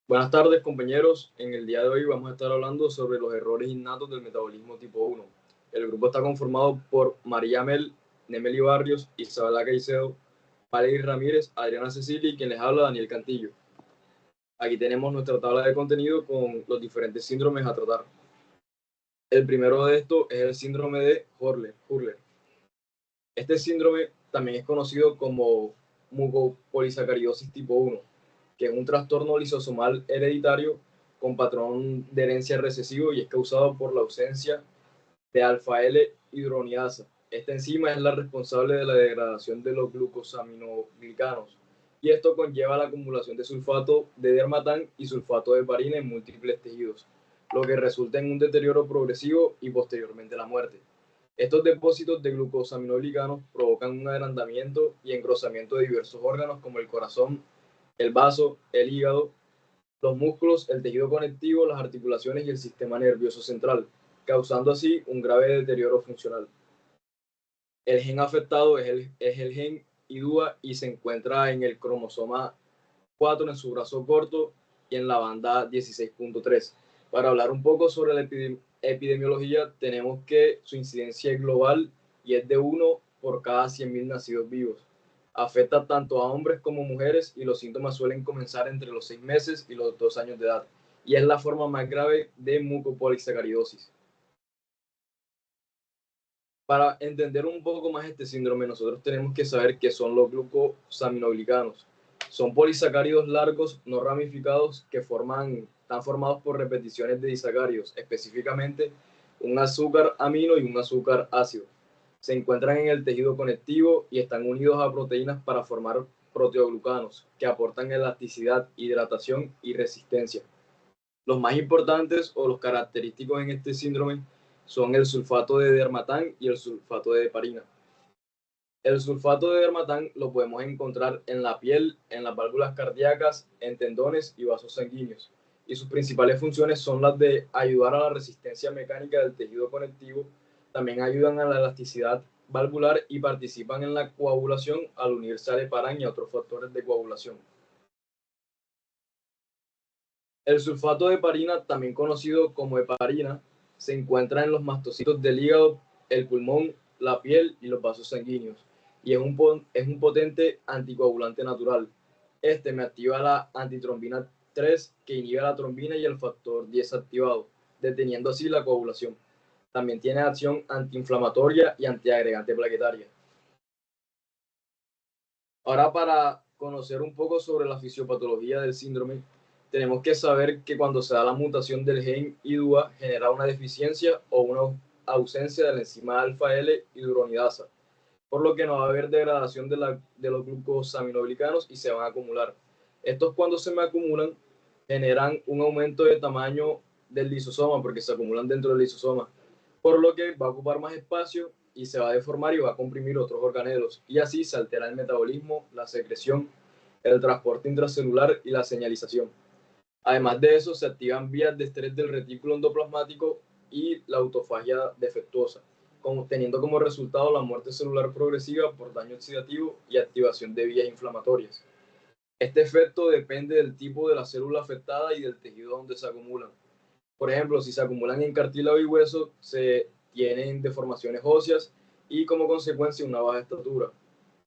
Buenas tardes, compañeros. En el día de hoy vamos a estar hablando sobre los errores innatos del metabolismo tipo 1. El grupo está conformado por María Mel, Nemeli Barrios, Isabela Caicedo, Valery Ramírez, Adriana Cecilia y quien les habla, Daniel Cantillo. Aquí tenemos nuestra tabla de contenido con los diferentes síndromes a tratar. El primero de estos es el síndrome de Hurler. Este síndrome también es conocido como mucopolisacaridosis tipo 1, que es un trastorno lisosomal hereditario con patrón de herencia recesivo y es causado por la ausencia de alfa-L-hidronidasa. Esta enzima es la responsable de la degradación de los glucosaminoglicanos y esto conlleva la acumulación de sulfato de dermatán y sulfato de heparina en múltiples tejidos, lo que resulta en un deterioro progresivo y posteriormente la muerte. Estos depósitos de glucosaminoglicanos provocan un agrandamiento y engrosamiento de diversos órganos como el corazón, el vaso, el hígado, los músculos, el tejido conectivo, las articulaciones y el sistema nervioso central, causando así un grave deterioro funcional. El gen afectado es el gen IDUA y se encuentra en el cromosoma 4 en su brazo corto y en la banda 16.3. Para hablar un poco sobre la epidemiología, tenemos que su incidencia es global y es de 1 por cada 100.000 nacidos vivos. Afecta tanto a hombres como mujeres y los síntomas suelen comenzar entre los 6 meses y los 2 años de edad. Y es la forma más grave de mucopolisacaridosis. Para entender un poco más este síndrome, nosotros tenemos que saber qué son los glucosaminoglicanos. Son polisacáridos largos, no ramificados, que están formados por repeticiones de disacáridos, específicamente un azúcar amino y un azúcar ácido. Se encuentran en el tejido conectivo y están unidos a proteínas para formar proteoglucanos, que aportan elasticidad, hidratación y resistencia. Los más importantes o los característicos en este síndrome son el sulfato de dermatán y el sulfato de heparina. El sulfato de dermatán lo podemos encontrar en la piel, en las válvulas cardíacas, en tendones y vasos sanguíneos. Y sus principales funciones son las de ayudar a la resistencia mecánica del tejido conectivo, también ayudan a la elasticidad valvular y participan en la coagulación al unirse al heparán y a otros factores de coagulación. El sulfato de heparina, también conocido como heparina, se encuentra en los mastocitos del hígado, el pulmón, la piel y los vasos sanguíneos, y es un potente anticoagulante natural. Este me activa la antitrombina 3, que inhibe la trombina y el factor 10 activado, deteniendo así la coagulación. También tiene acción antiinflamatoria y antiagregante plaquetaria. Ahora, para conocer un poco sobre la fisiopatología del síndrome, tenemos que saber que cuando se da la mutación del gen IDUA genera una deficiencia o una ausencia de la enzima alfa-L-hidronidasa, por lo que no va a haber degradación de los glucosaminoglicanos y se van a acumular. Estos, cuando se me acumulan, generan un aumento de tamaño del lisosoma porque se acumulan dentro del lisosoma, por lo que va a ocupar más espacio y se va a deformar y va a comprimir otros organelos, y así se altera el metabolismo, la secreción, el transporte intracelular y la señalización. Además de eso, se activan vías de estrés del retículo endoplasmático y la autofagia defectuosa, teniendo como resultado la muerte celular progresiva por daño oxidativo y activación de vías inflamatorias. Este efecto depende del tipo de la célula afectada y del tejido donde se acumulan. Por ejemplo, si se acumulan en cartílago y hueso, se tienen deformaciones óseas y como consecuencia una baja estatura.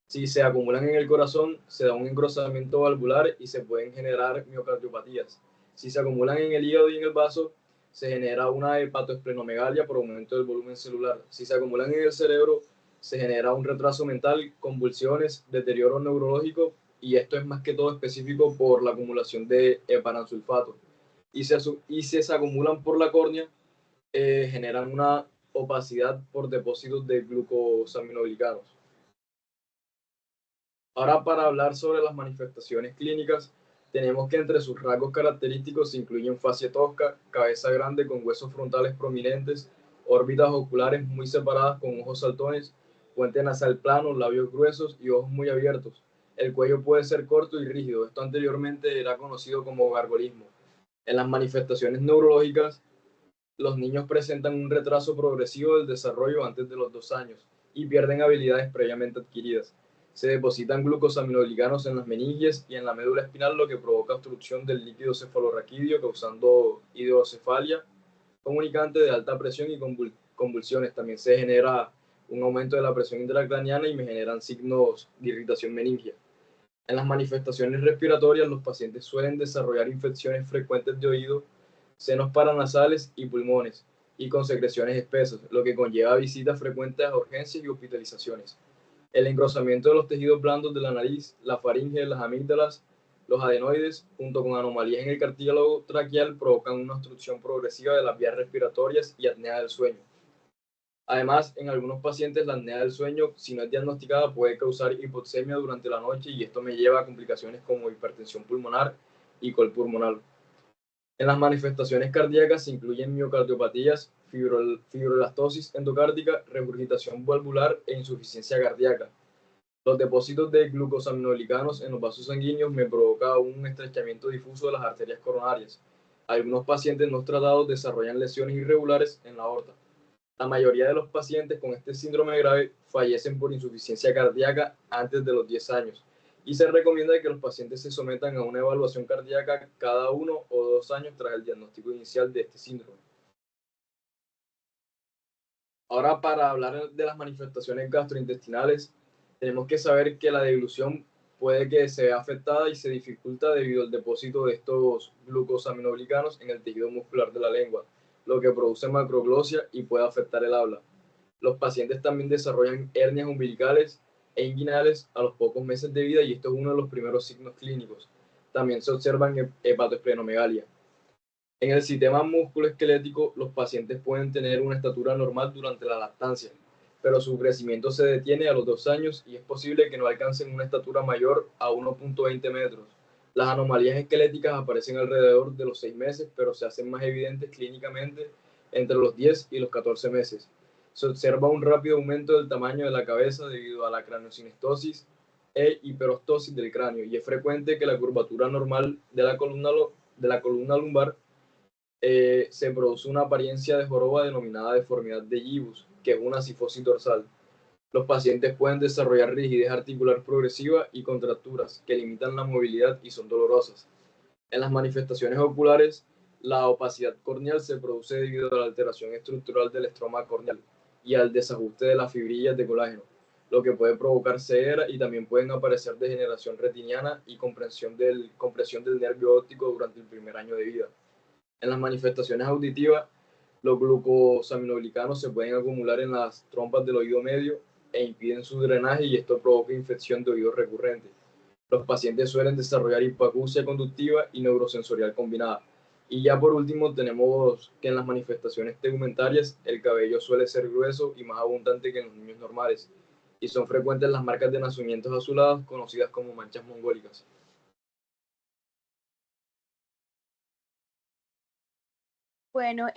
Si se acumulan en el corazón, se da un engrosamiento valvular y se pueden generar miocardiopatías. Si se acumulan en el hígado y en el vaso, se genera una hepatoesplenomegalia por aumento del volumen celular. Si se acumulan en el cerebro, se genera un retraso mental, convulsiones, deterioro neurológico, y esto es más que todo específico por la acumulación de heparansulfato. Y si se acumulan por la córnea, generan una opacidad por depósitos de glucosaminoglicanos. Ahora, para hablar sobre las manifestaciones clínicas, tenemos que entre sus rasgos característicos se incluyen facie tosca, cabeza grande con huesos frontales prominentes, órbitas oculares muy separadas con ojos saltones, puente nasal plano, labios gruesos y ojos muy abiertos. El cuello puede ser corto y rígido. Esto anteriormente era conocido como gargolismo. En las manifestaciones neurológicas, los niños presentan un retraso progresivo del desarrollo antes de los 2 años y pierden habilidades previamente adquiridas. Se depositan glucosaminoglicanos en las meninges y en la médula espinal, lo que provoca obstrucción del líquido cefalorraquídeo, causando hidrocefalia, comunicante de alta presión y convulsiones. También se genera un aumento de la presión intracraneana y me generan signos de irritación meningia. En las manifestaciones respiratorias, los pacientes suelen desarrollar infecciones frecuentes de oído, senos paranasales y pulmones, y con secreciones espesas, lo que conlleva visitas frecuentes a urgencias y hospitalizaciones. El engrosamiento de los tejidos blandos de la nariz, la faringe, las amígdalas, los adenoides, junto con anomalías en el cartílago traqueal, provocan una obstrucción progresiva de las vías respiratorias y apnea del sueño. Además, en algunos pacientes la apnea del sueño, si no es diagnosticada, puede causar hipoxemia durante la noche y esto me lleva a complicaciones como hipertensión pulmonar y col pulmonar. En las manifestaciones cardíacas se incluyen miocardiopatías, fibrolastosis endocárdica, regurgitación valvular e insuficiencia cardíaca. Los depósitos de glucosaminoglicanos en los vasos sanguíneos me provocan un estrechamiento difuso de las arterias coronarias. Algunos pacientes no tratados desarrollan lesiones irregulares en la aorta. La mayoría de los pacientes con este síndrome grave fallecen por insuficiencia cardíaca antes de los 10 años y se recomienda que los pacientes se sometan a una evaluación cardíaca cada 1 o 2 años tras el diagnóstico inicial de este síndrome. Ahora, para hablar de las manifestaciones gastrointestinales, tenemos que saber que la deglución puede que se vea afectada y se dificulta debido al depósito de estos glucosaminoglicanos en el tejido muscular de la lengua, lo que produce macroglosia y puede afectar el habla. Los pacientes también desarrollan hernias umbilicales e inguinales a los pocos meses de vida y esto es uno de los primeros signos clínicos. También se observan hepatoesplenomegalia. En el sistema musculoesquelético, los pacientes pueden tener una estatura normal durante la lactancia, pero su crecimiento se detiene a los 2 años y es posible que no alcancen una estatura mayor a 1,20 metros. Las anomalías esqueléticas aparecen alrededor de los 6 meses, pero se hacen más evidentes clínicamente entre los 10 y los 14 meses. Se observa un rápido aumento del tamaño de la cabeza debido a la craneosinostosis e hiperostosis del cráneo, y es frecuente que la curvatura normal de la columna lumbar se produce una apariencia de joroba denominada deformidad de Gibus, que es una cifosis dorsal. Los pacientes pueden desarrollar rigidez articular progresiva y contracturas que limitan la movilidad y son dolorosas. En las manifestaciones oculares, la opacidad corneal se produce debido a la alteración estructural del estroma corneal y al desajuste de las fibrillas de colágeno, lo que puede provocar ceguera, y también pueden aparecer degeneración retiniana y compresión del nervio óptico durante el primer año de vida. En las manifestaciones auditivas, los glucosaminoglicanos se pueden acumular en las trompas del oído medio e impiden su drenaje y esto provoca infección de oído recurrente. Los pacientes suelen desarrollar hipoacusia conductiva y neurosensorial combinada. Y ya por último tenemos que en las manifestaciones tegumentarias el cabello suele ser grueso y más abundante que en los niños normales y son frecuentes las marcas de nacimientos azuladas conocidas como manchas mongólicas. Bueno,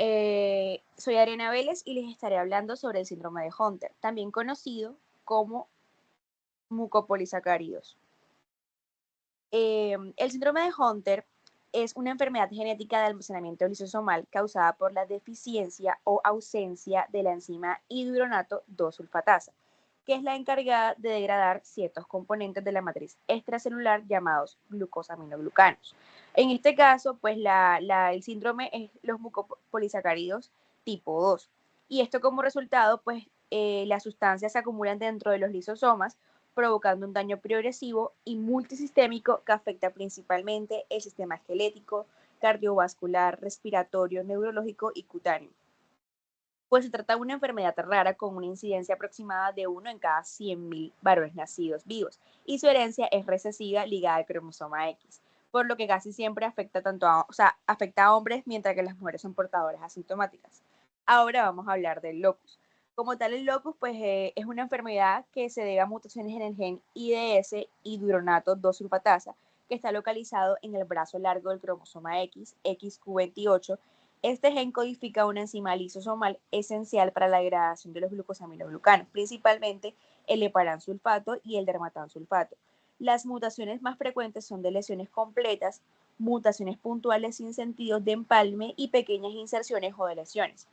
soy Ariana Vélez y les estaré hablando sobre el síndrome de Hunter, también conocido como mucopolisacáridos. El síndrome de Hunter es una enfermedad genética de almacenamiento lisosomal causada por la deficiencia o ausencia de la enzima hidronato 2-sulfatasa, que es la encargada de degradar ciertos componentes de la matriz extracelular llamados glucosaminoglucanos. En este caso, pues el síndrome es los mucopolisacáridos tipo 2. Y esto como resultado, pues las sustancias se acumulan dentro de los lisosomas, provocando un daño progresivo y multisistémico que afecta principalmente el sistema esquelético, cardiovascular, respiratorio, neurológico y cutáneo. Pues se trata de una enfermedad rara con una incidencia aproximada de 1 en cada 100.000 varones nacidos vivos y su herencia es recesiva ligada al cromosoma X, por lo que casi siempre afecta afecta a hombres mientras que las mujeres son portadoras asintomáticas. Ahora vamos a hablar del locus. Como tal, el locus pues, es una enfermedad que se debe a mutaciones en el gen IDS, hidronato 2-sulfatasa, que está localizado en el brazo largo del cromosoma X, XQ28. Este gen codifica una enzima lisosomal esencial para la degradación de los glucosaminoglucanos, principalmente el heparansulfato y el dermatansulfato. Las mutaciones más frecuentes son de lesiones completas, mutaciones puntuales sin sentido de empalme y pequeñas inserciones o deleciones.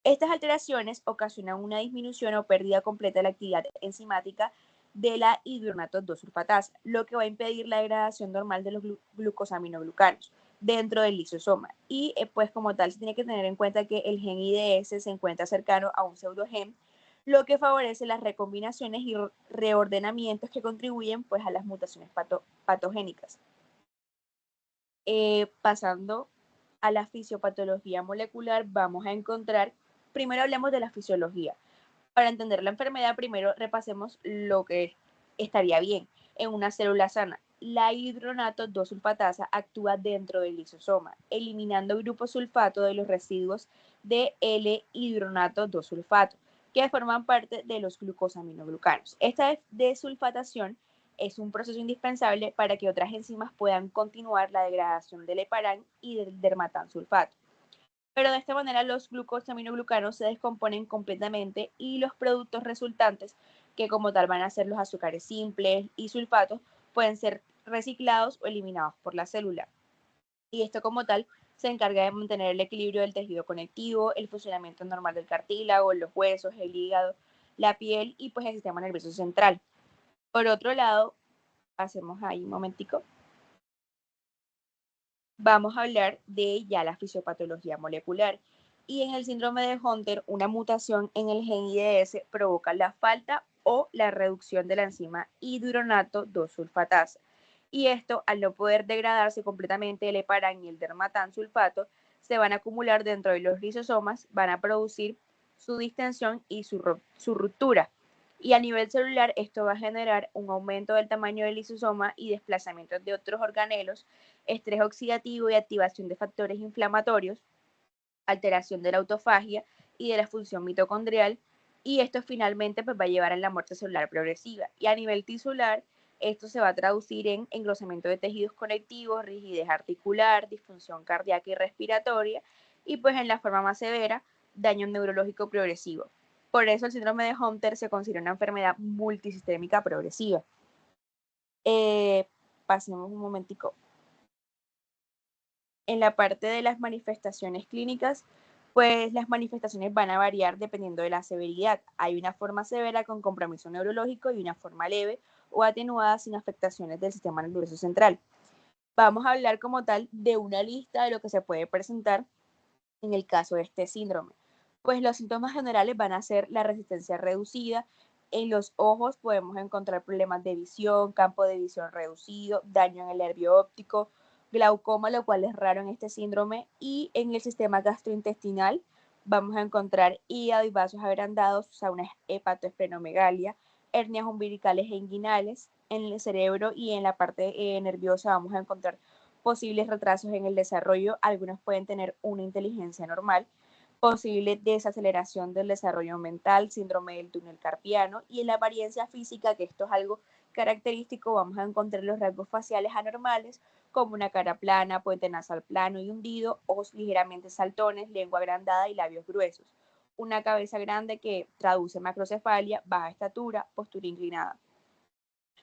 Estas alteraciones ocasionan una disminución o pérdida completa de la actividad enzimática de la hidronato 2-sulfatasa, lo que va a impedir la degradación normal de los glucosaminoglucanos dentro del lisosoma. Y pues como tal se tiene que tener en cuenta que el gen IDS se encuentra cercano a un pseudogen, lo que favorece las recombinaciones y reordenamientos que contribuyen pues a las mutaciones patogénicas. Pasando a la fisiopatología molecular, vamos a encontrar, primero hablemos de la fisiología. Para entender la enfermedad, primero repasemos lo que estaría bien. En una célula sana, la hidronato 2-sulfatasa actúa dentro del lisosoma, eliminando grupos sulfato de los residuos de L-hidronato 2-sulfato, que forman parte de los glucosaminoglucanos. Esta desulfatación es un proceso indispensable para que otras enzimas puedan continuar la degradación del heparán y del dermatansulfato. Pero de esta manera los glucosaminoglucanos se descomponen completamente y los productos resultantes, que como tal van a ser los azúcares simples y sulfatos, pueden ser reciclados o eliminados por la célula. Y esto como tal se encarga de mantener el equilibrio del tejido conectivo, el funcionamiento normal del cartílago, los huesos, el hígado, la piel y pues el sistema nervioso central. Por otro lado, pasemos ahí un momentico. Vamos a hablar de ya la fisiopatología molecular. Y en el síndrome de Hunter, una mutación en el gen IDS provoca la falta o la reducción de la enzima hidronato 2-sulfatasa. Y esto, al no poder degradarse completamente el heparán y el dermatansulfato, se van a acumular dentro de los lisosomas, van a producir su distensión y su ruptura. Y a nivel celular, esto va a generar un aumento del tamaño del lisosoma y desplazamiento de otros organelos, estrés oxidativo y activación de factores inflamatorios, alteración de la autofagia y de la función mitocondrial, y esto finalmente pues, va a llevar a la muerte celular progresiva. Y a nivel tisular, esto se va a traducir en engrosamiento de tejidos conectivos, rigidez articular, disfunción cardíaca y respiratoria, y pues en la forma más severa, daño neurológico progresivo. Por eso el síndrome de Hunter se considera una enfermedad multisistémica progresiva. Pasemos un momentico. En la parte de las manifestaciones clínicas, pues las manifestaciones van a variar dependiendo de la severidad. Hay una forma severa con compromiso neurológico y una forma leve o atenuada sin afectaciones del sistema nervioso central. Vamos a hablar como tal de una lista de lo que se puede presentar en el caso de este síndrome. Pues los síntomas generales van a ser la resistencia reducida. En los ojos podemos encontrar problemas de visión, campo de visión reducido, daño en el nervio óptico, glaucoma, lo cual es raro en este síndrome. Y en el sistema gastrointestinal vamos a encontrar hígado y vasos agrandados, o sea, una hepatoesplenomegalia, hernias umbilicales e inguinales. En el cerebro y en la parte nerviosa vamos a encontrar posibles retrasos en el desarrollo, algunos pueden tener una inteligencia normal, posible desaceleración del desarrollo mental, síndrome del túnel carpiano, y en la apariencia física, que esto es algo característico, vamos a encontrar los rasgos faciales anormales, como una cara plana, puente nasal plano y hundido, ojos ligeramente saltones, lengua agrandada y labios gruesos, una cabeza grande que traduce macrocefalia, baja estatura, postura inclinada.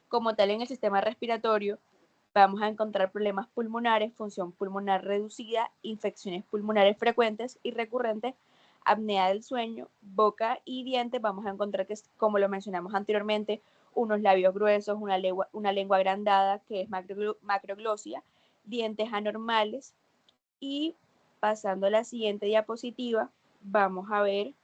Como tal, en el sistema respiratorio, vamos a encontrar problemas pulmonares, función pulmonar reducida, infecciones pulmonares frecuentes y recurrentes, apnea del sueño, boca y dientes. Vamos a encontrar que, como lo mencionamos anteriormente, unos labios gruesos, una lengua agrandada, que es macroglosia, dientes anormales. Y pasando a la siguiente diapositiva, vamos a ver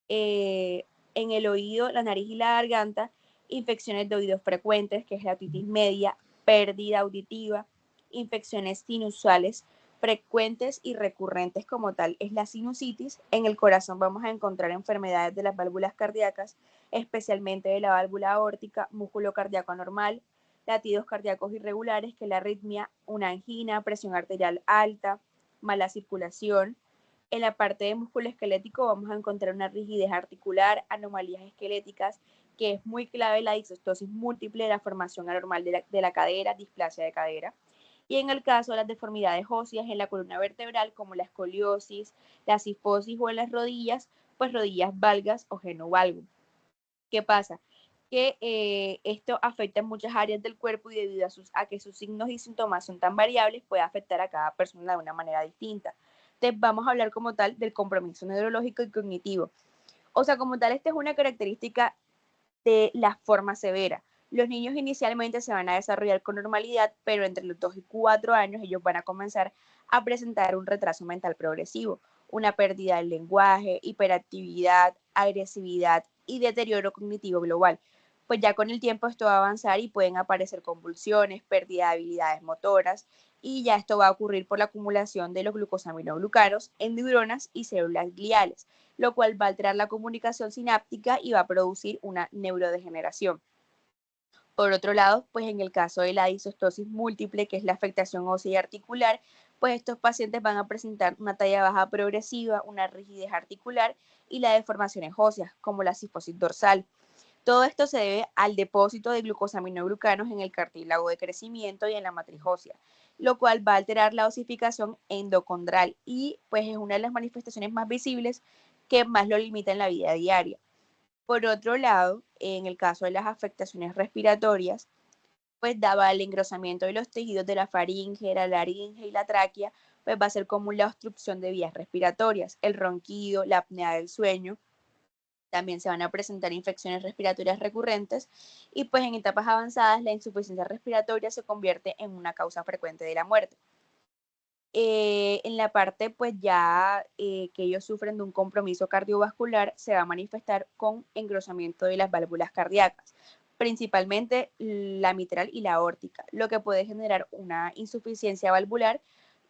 en el oído, la nariz y la garganta, infecciones de oídos frecuentes, que es la otitis media, pérdida auditiva, infecciones sinusales frecuentes y recurrentes como tal es la sinusitis. En el corazón vamos a encontrar enfermedades de las válvulas cardíacas, especialmente de la válvula aórtica, músculo cardíaco anormal, latidos cardíacos irregulares, que es la arritmia, una angina, presión arterial alta, mala circulación. En la parte de músculo esquelético vamos a encontrar una rigidez articular, anomalías esqueléticas, que es muy clave la disostosis múltiple, la formación anormal de la cadera, displasia de cadera. Y en el caso de las deformidades óseas en la columna vertebral, como la escoliosis, la cifosis o en las rodillas, pues rodillas valgas o genovalgo. ¿Qué pasa? Que esto afecta en muchas áreas del cuerpo y debido a que sus signos y síntomas son tan variables, puede afectar a cada persona de una manera distinta. Entonces vamos a hablar como tal del compromiso neurológico y cognitivo. O sea, como tal, esta es una característica de la forma severa. Los niños inicialmente se van a desarrollar con normalidad, pero entre los 2 y 4 años ellos van a comenzar a presentar un retraso mental progresivo, una pérdida del lenguaje, hiperactividad, agresividad y deterioro cognitivo global. Pues ya con el tiempo esto va a avanzar y pueden aparecer convulsiones, pérdida de habilidades motoras, y ya esto va a ocurrir por la acumulación de los glucosaminoglucanos en neuronas y células gliales, lo cual va a alterar la comunicación sináptica y va a producir una neurodegeneración. Por otro lado, pues en el caso de la disostosis múltiple, que es la afectación ósea y articular, pues estos pacientes van a presentar una talla baja progresiva, una rigidez articular y las deformaciones óseas, como la cifosis dorsal. Todo esto se debe al depósito de glucosaminoglucanos en el cartílago de crecimiento y en la matriz ósea, lo cual va a alterar la osificación endocondral y pues es una de las manifestaciones más visibles que más lo limita en la vida diaria. Por otro lado, en el caso de las afectaciones respiratorias, pues dado el engrosamiento de los tejidos de la faringe, la laringe y la tráquea, pues va a ser común la obstrucción de vías respiratorias, el ronquido, la apnea del sueño. También se van a presentar infecciones respiratorias recurrentes y pues en etapas avanzadas la insuficiencia respiratoria se convierte en una causa frecuente de la muerte. En la parte pues ya que ellos sufren de un compromiso cardiovascular se va a manifestar con engrosamiento de las válvulas cardíacas, principalmente la mitral y la aórtica, lo que puede generar una insuficiencia valvular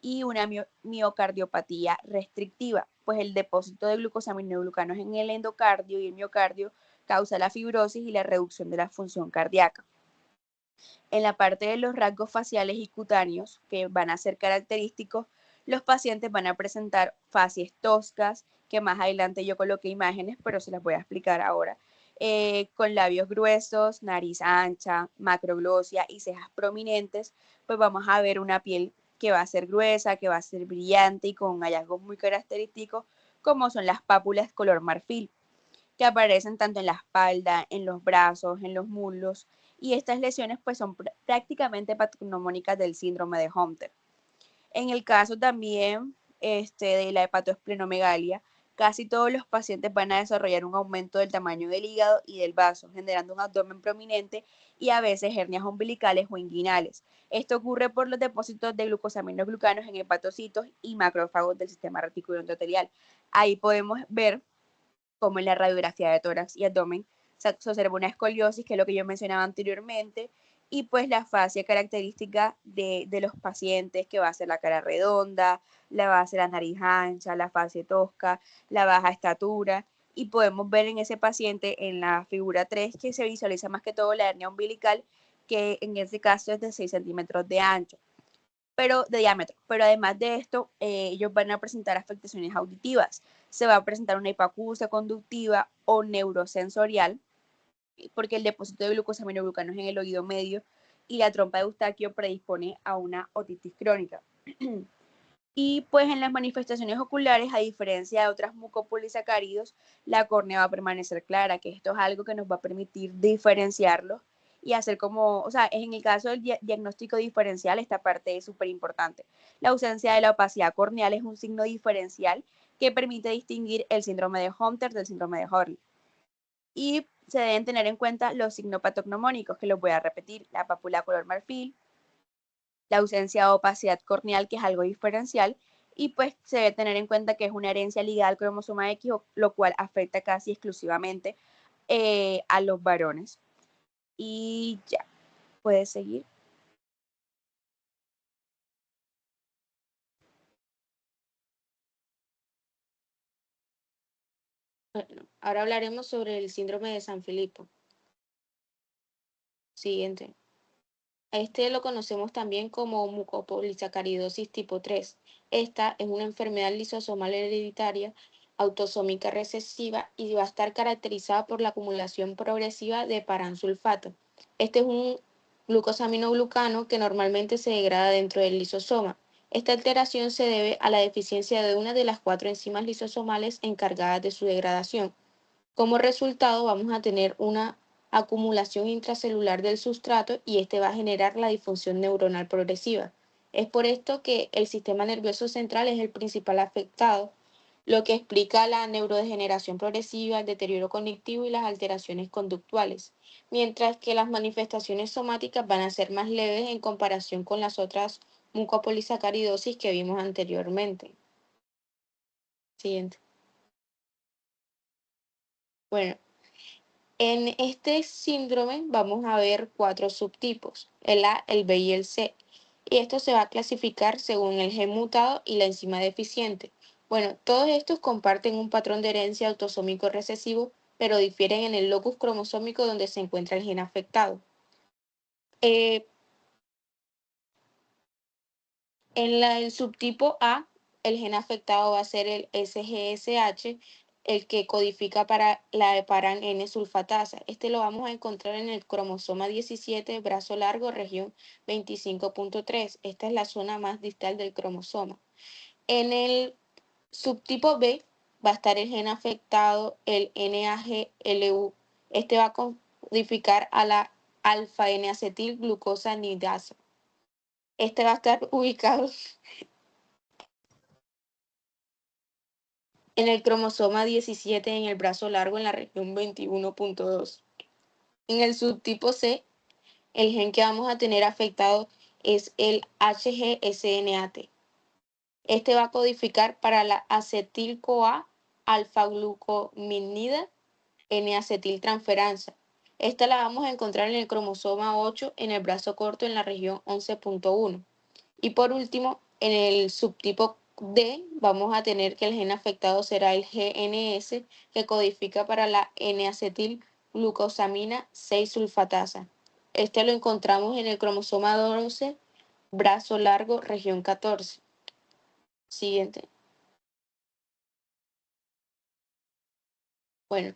y una miocardiopatía restrictiva, pues el depósito de glucosaminoglucanos en el endocardio y el miocardio causa la fibrosis y la reducción de la función cardíaca. En la parte de los rasgos faciales y cutáneos que van a ser característicos, los pacientes van a presentar facies toscas, que más adelante yo coloqué imágenes, pero se las voy a explicar ahora, con labios gruesos, nariz ancha, macroglosia y cejas prominentes, pues vamos a ver una piel que va a ser gruesa, que va a ser brillante y con hallazgos muy característicos, como son las pápulas color marfil, que aparecen tanto en la espalda, en los brazos, en los muslos, y estas lesiones pues son prácticamente patognomónicas del síndrome de Hunter. En el caso también de la hepatoesplenomegalia, casi todos los pacientes van a desarrollar un aumento del tamaño del hígado y del vaso, generando un abdomen prominente y a veces hernias umbilicales o inguinales. Esto ocurre por los depósitos de glucosaminoglucanos en hepatocitos y macrófagos del sistema reticular endotelial. Ahí podemos ver como en la radiografía de tórax y abdomen, se observa una escoliosis, que es lo que yo mencionaba anteriormente, y pues la fascia característica de los pacientes, que va a ser la cara redonda, la va a ser la nariz ancha, la fascia tosca, la baja estatura, y podemos ver en ese paciente en la figura 3 que se visualiza más que todo la hernia umbilical, que en este caso es de 6 centímetros de ancho, pero de diámetro. Pero además de esto, ellos van a presentar afectaciones auditivas. Se va a presentar una hipoacusia conductiva o neurosensorial, porque el depósito de glucosaminoglucanos en el oído medio y la trompa de Eustaquio predispone a una otitis crónica. Y pues en las manifestaciones oculares, a diferencia de otras mucopolisacáridos, la córnea va a permanecer clara, que esto es algo que nos va a permitir diferenciarlos y hacer como, o sea, en el caso del diagnóstico diferencial, esta parte es súper importante. La ausencia de la opacidad corneal es un signo diferencial que permite distinguir el síndrome de Hunter del síndrome de Hurley. Y se deben tener en cuenta los signos patognomónicos, que los voy a repetir: la pápula color marfil, la ausencia de opacidad corneal, que es algo diferencial, y pues se debe tener en cuenta que es una herencia ligada al cromosoma X, lo cual afecta casi exclusivamente a los varones. Y ya, puedes seguir. Bueno, ahora hablaremos sobre el síndrome de San Filipo. Siguiente. Este lo conocemos también como mucopolisacaridosis tipo 3. Esta es una enfermedad lisosomal hereditaria autosómica recesiva y va a estar caracterizada por la acumulación progresiva de paransulfato. Este es un glucosaminoglucano que normalmente se degrada dentro del lisosoma. Esta alteración se debe a la deficiencia de una de las 4 enzimas lisosomales encargadas de su degradación. Como resultado, vamos a tener una acumulación intracelular del sustrato y este va a generar la disfunción neuronal progresiva. Es por esto que el sistema nervioso central es el principal afectado, lo que explica la neurodegeneración progresiva, el deterioro cognitivo y las alteraciones conductuales, mientras que las manifestaciones somáticas van a ser más leves en comparación con las otras mucopolisacaridosis que vimos anteriormente. Siguiente. Bueno, en este síndrome vamos a ver 4 subtipos, el A, el B y el C. Y esto se va a clasificar según el gen mutado y la enzima deficiente. Bueno, todos estos comparten un patrón de herencia autosómico recesivo, pero difieren en el locus cromosómico donde se encuentra el gen afectado. El subtipo A, el gen afectado va a ser el SGSH, el que codifica para la heparan N-sulfatasa. Este lo vamos a encontrar en el cromosoma 17, brazo largo, región 25.3. Esta es la zona más distal del cromosoma. En el subtipo B va a estar el gen afectado, el NAGLU. Este va a codificar a la alfa N-acetil glucosa nidasa. Este va a estar ubicado en el cromosoma 17 en el brazo largo en la región 21.2. En el subtipo C, el gen que vamos a tener afectado es el HGSNAT. Este va a codificar para la acetil-CoA alfa-glucominida N-acetiltransferasa. Esta la vamos a encontrar en el cromosoma 8 en el brazo corto en la región 11.1. Y por último, en el subtipo D vamos a tener que el gen afectado será el GNS, que codifica para la N-acetilglucosamina 6-sulfatasa. Este lo encontramos en el cromosoma 12, brazo largo, región 14. Siguiente. Bueno,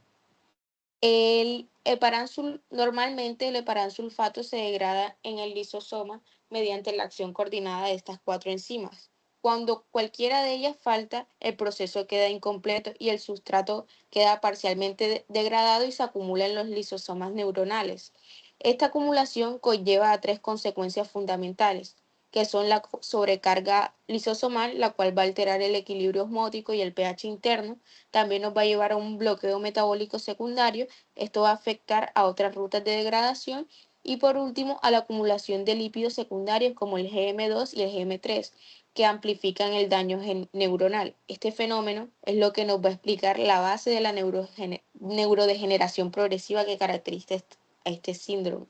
normalmente el heparansulfato se degrada en el lisosoma mediante la acción coordinada de estas 4 enzimas. Cuando cualquiera de ellas falta, el proceso queda incompleto y el sustrato queda parcialmente degradado y se acumula en los lisosomas neuronales. Esta acumulación conlleva a 3 consecuencias fundamentales, que son la sobrecarga lisosomal, la cual va a alterar el equilibrio osmótico y el pH interno. También nos va a llevar a un bloqueo metabólico secundario. Esto va a afectar a otras rutas de degradación. Y por último, a la acumulación de lípidos secundarios como el GM2 y el GM3, que amplifican el daño neuronal. Este fenómeno es lo que nos va a explicar la base de la neurodegeneración progresiva que caracteriza a este síndrome.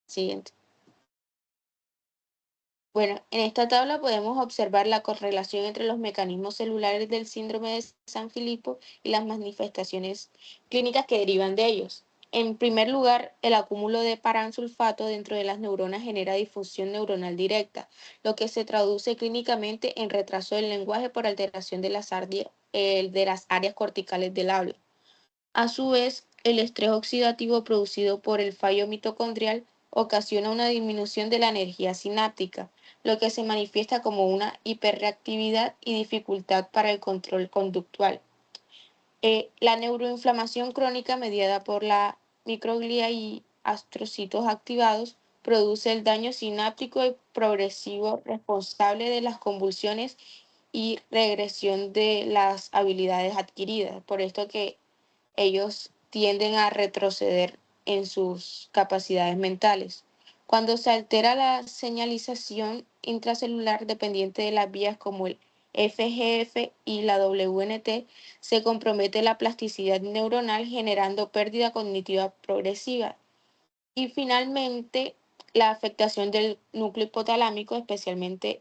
Siguiente. Bueno, en esta tabla podemos observar la correlación entre los mecanismos celulares del síndrome de San Filipo y las manifestaciones clínicas que derivan de ellos. En primer lugar, el acúmulo de paransulfato dentro de las neuronas genera difusión neuronal directa, lo que se traduce clínicamente en retraso del lenguaje por alteración de las áreas corticales del habla. A su vez, el estrés oxidativo producido por el fallo mitocondrial ocasiona una disminución de la energía sináptica, lo que se manifiesta como una hiperreactividad y dificultad para el control conductual. La neuroinflamación crónica mediada por la microglia y astrocitos activados produce el daño sináptico y progresivo responsable de las convulsiones y regresión de las habilidades adquiridas. Por esto que ellos tienden a retroceder en sus capacidades mentales. Cuando se altera la señalización intracelular dependiente de las vías como el FGF y la WNT, se compromete la plasticidad neuronal generando pérdida cognitiva progresiva. Y finalmente, la afectación del núcleo hipotalámico, especialmente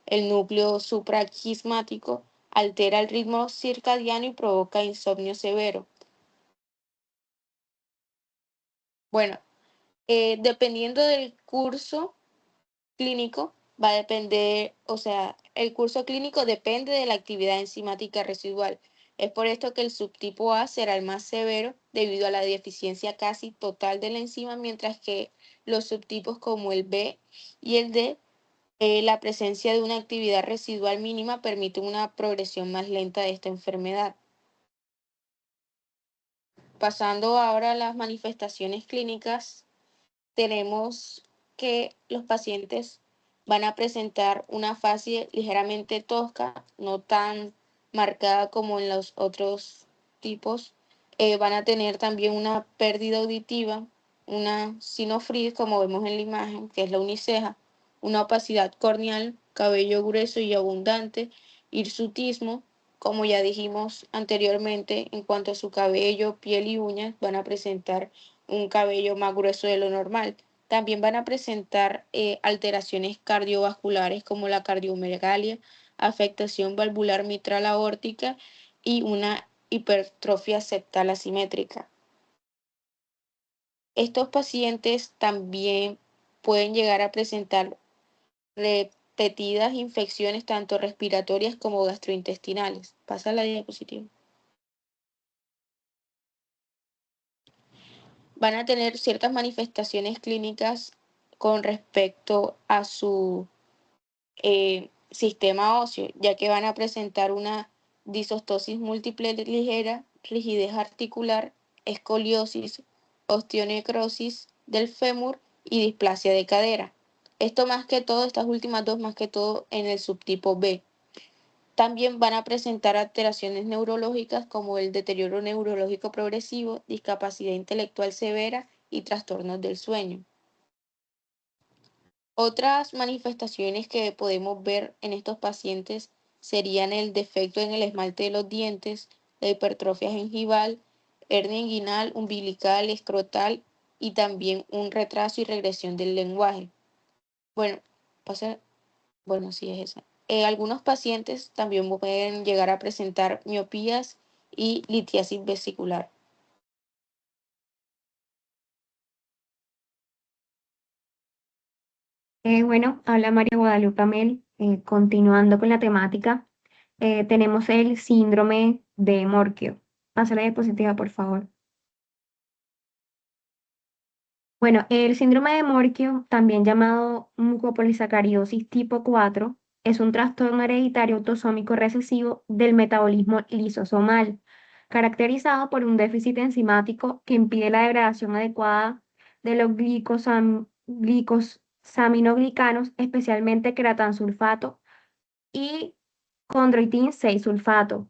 el núcleo supraquiasmático, altera el ritmo circadiano y provoca insomnio severo. Bueno, dependiendo del curso clínico, va a depender, o sea, el curso clínico depende de la actividad enzimática residual. Es por esto que el subtipo A será el más severo debido a la deficiencia casi total de la enzima, mientras que los subtipos como el B y el D, la presencia de una actividad residual mínima permite una progresión más lenta de esta enfermedad. Pasando ahora a las manifestaciones clínicas, tenemos que los pacientes van a presentar una fase ligeramente tosca, no tan marcada como en los otros tipos. Van a tener también una pérdida auditiva, una sinofrid, como vemos en la imagen, que es la uniceja, una opacidad corneal, cabello grueso y abundante, hirsutismo, como ya dijimos anteriormente, en cuanto a su cabello, piel y uñas, van a presentar un cabello más grueso de lo normal. También van a presentar alteraciones cardiovasculares como la cardiomegalia, afectación valvular mitral aórtica y una hipertrofia septal asimétrica. Estos pacientes también pueden llegar a presentar repetidas infecciones tanto respiratorias como gastrointestinales. Pasa la diapositiva. Van a tener ciertas manifestaciones clínicas con respecto a su sistema óseo, ya que van a presentar una disostosis múltiple ligera, rigidez articular, escoliosis, osteonecrosis del fémur y displasia de cadera. Esto más que todo, estas últimas dos más que todo en el subtipo B. También van a presentar alteraciones neurológicas como el deterioro neurológico progresivo, discapacidad intelectual severa y trastornos del sueño. Otras manifestaciones que podemos ver en estos pacientes serían el defecto en el esmalte de los dientes, la hipertrofia gengival, hernia inguinal, umbilical, escrotal y también un retraso y regresión del lenguaje. Bueno, pasa, bueno, sí es esa. Algunos pacientes también pueden llegar a presentar miopías y litiasis vesicular. Bueno, habla María Guadalupe Amel. Continuando con la temática, tenemos el síndrome de Morquio. Pasa la diapositiva, por favor. Bueno, el síndrome de Morquio, también llamado mucopolisacaridosis tipo 4, es un trastorno hereditario autosómico recesivo del metabolismo lisosomal, caracterizado por un déficit enzimático que impide la degradación adecuada de los glicosaminoglicanos, especialmente creatansulfato y condroitin 6 sulfato.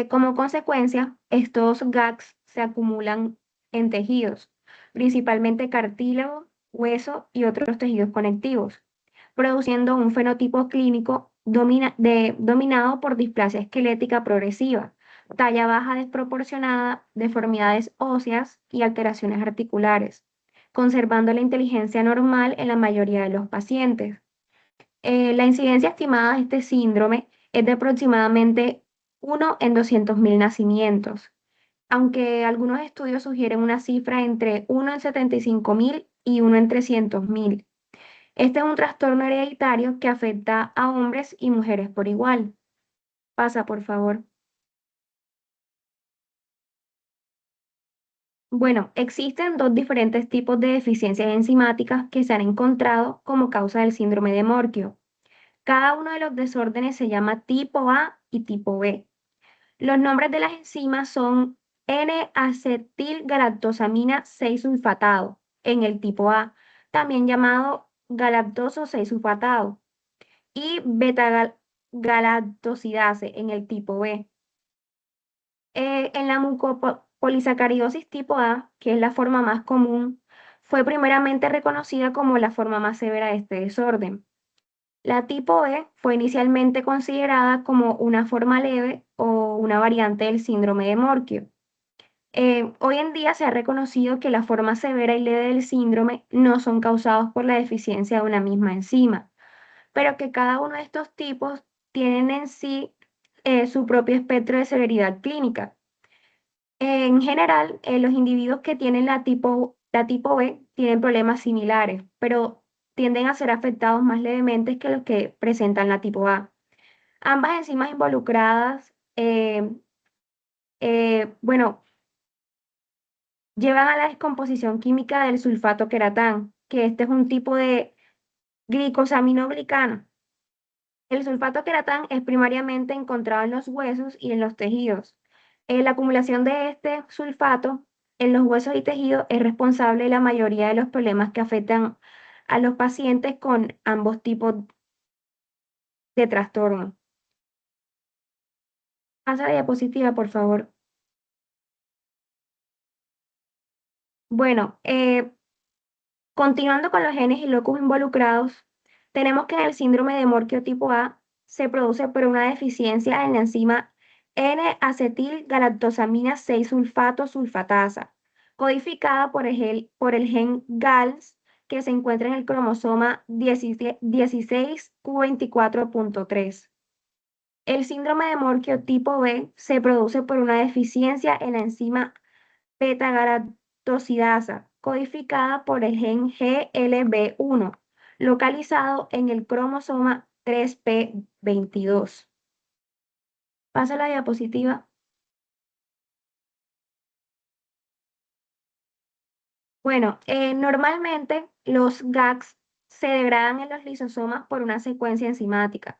Como consecuencia, estos GAGs se acumulan en tejidos, principalmente cartílago, hueso y otros tejidos conectivos, produciendo un fenotipo clínico dominado por displasia esquelética progresiva, talla baja desproporcionada, deformidades óseas y alteraciones articulares, conservando la inteligencia normal en la mayoría de los pacientes. La incidencia estimada de este síndrome es de aproximadamente 1 en 200.000 nacimientos, aunque algunos estudios sugieren una cifra entre 1 en 75.000 y 1 en 300.000. Este es un trastorno hereditario que afecta a hombres y mujeres por igual. Pasa, por favor. Bueno, existen dos diferentes tipos de deficiencias enzimáticas que se han encontrado como causa del síndrome de Morquio. Cada uno de los desórdenes se llama tipo A y tipo B. Los nombres de las enzimas son N-acetilgalactosamina 6-sulfatado en el tipo A, también llamado galactoso 6-sulfatado, y beta-galactosidase en el tipo B. En la mucopolisacaridosis tipo A, que es la forma más común, fue primeramente reconocida como la forma más severa de este desorden. La tipo B fue inicialmente considerada como una forma leve o una variante del síndrome de Morquio. Hoy en día se ha reconocido que la forma severa y leve del síndrome no son causados por la deficiencia de una misma enzima, pero que cada uno de estos tipos tienen en sí su propio espectro de severidad clínica. En general, los individuos que tienen la tipo B tienen problemas similares, pero tienden a ser afectados más levemente que los que presentan la tipo A. Ambas enzimas involucradas, bueno, llevan a la descomposición química del sulfato queratán, que este es un tipo de glicosaminoglicano. El sulfato queratán es primariamente encontrado en los huesos y en los tejidos. La acumulación de este sulfato en los huesos y tejidos es responsable de la mayoría de los problemas que afectan a los pacientes con ambos tipos de trastorno. Pasa la diapositiva, por favor. Bueno, continuando con los genes y locus involucrados, tenemos que en el síndrome de Morquio tipo A se produce por una deficiencia en la enzima N-acetilgalactosamina 6-sulfato-sulfatasa, codificada por el gen GALS que se encuentra en el cromosoma 16q24.3. El síndrome de Morquio tipo B se produce por una deficiencia en la enzima beta-galactosidasa, codificada por el gen GLB1, localizado en el cromosoma 3p22. Pasa la diapositiva. Bueno, normalmente los GAGs se degradan en los lisosomas por una secuencia enzimática.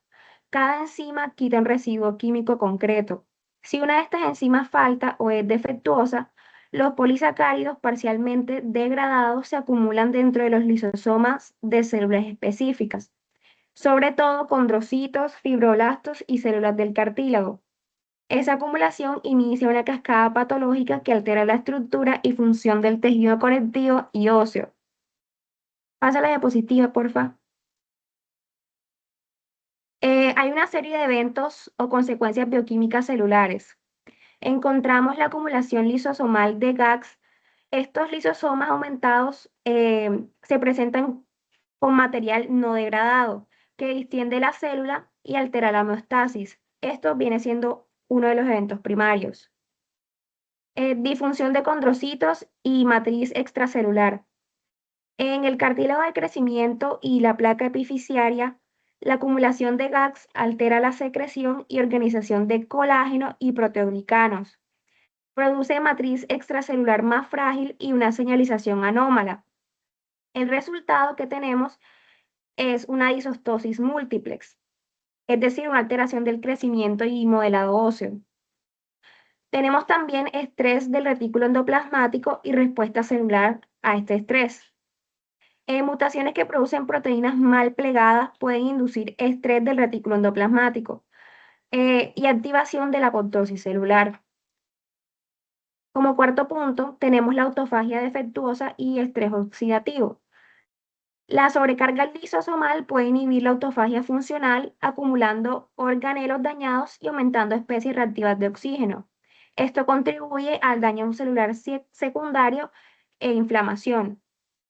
Cada enzima quita un residuo químico concreto. Si una de estas enzimas falta o es defectuosa, los polisacáridos parcialmente degradados se acumulan dentro de los lisosomas de células específicas, sobre todo condrocitos, fibroblastos y células del cartílago. Esa acumulación inicia una cascada patológica que altera la estructura y función del tejido conectivo y óseo. Pasa la diapositiva, porfa. Hay una serie de eventos o consecuencias bioquímicas celulares. Encontramos la acumulación lisosomal de GAGs. Estos lisosomas aumentados se presentan con material no degradado que distiende la célula y altera la homeostasis. Esto viene siendo uno de los eventos primarios. Disfunción de condrocitos y matriz extracelular. En el cartílago de crecimiento y la placa epifisiaria, la acumulación de GAGs altera la secreción y organización de colágeno y proteoglicanos. Produce matriz extracelular más frágil y una señalización anómala. El resultado que tenemos es una disostosis múltiplex, es decir, una alteración del crecimiento y modelado óseo. Tenemos también estrés del retículo endoplasmático y respuesta celular a este estrés. Mutaciones que producen proteínas mal plegadas pueden inducir estrés del retículo endoplasmático y activación de la apoptosis celular. Como cuarto punto, tenemos la autofagia defectuosa y estrés oxidativo. La sobrecarga lisosomal puede inhibir la autofagia funcional, acumulando organelos dañados y aumentando especies reactivas de oxígeno. Esto contribuye al daño celular secundario e inflamación.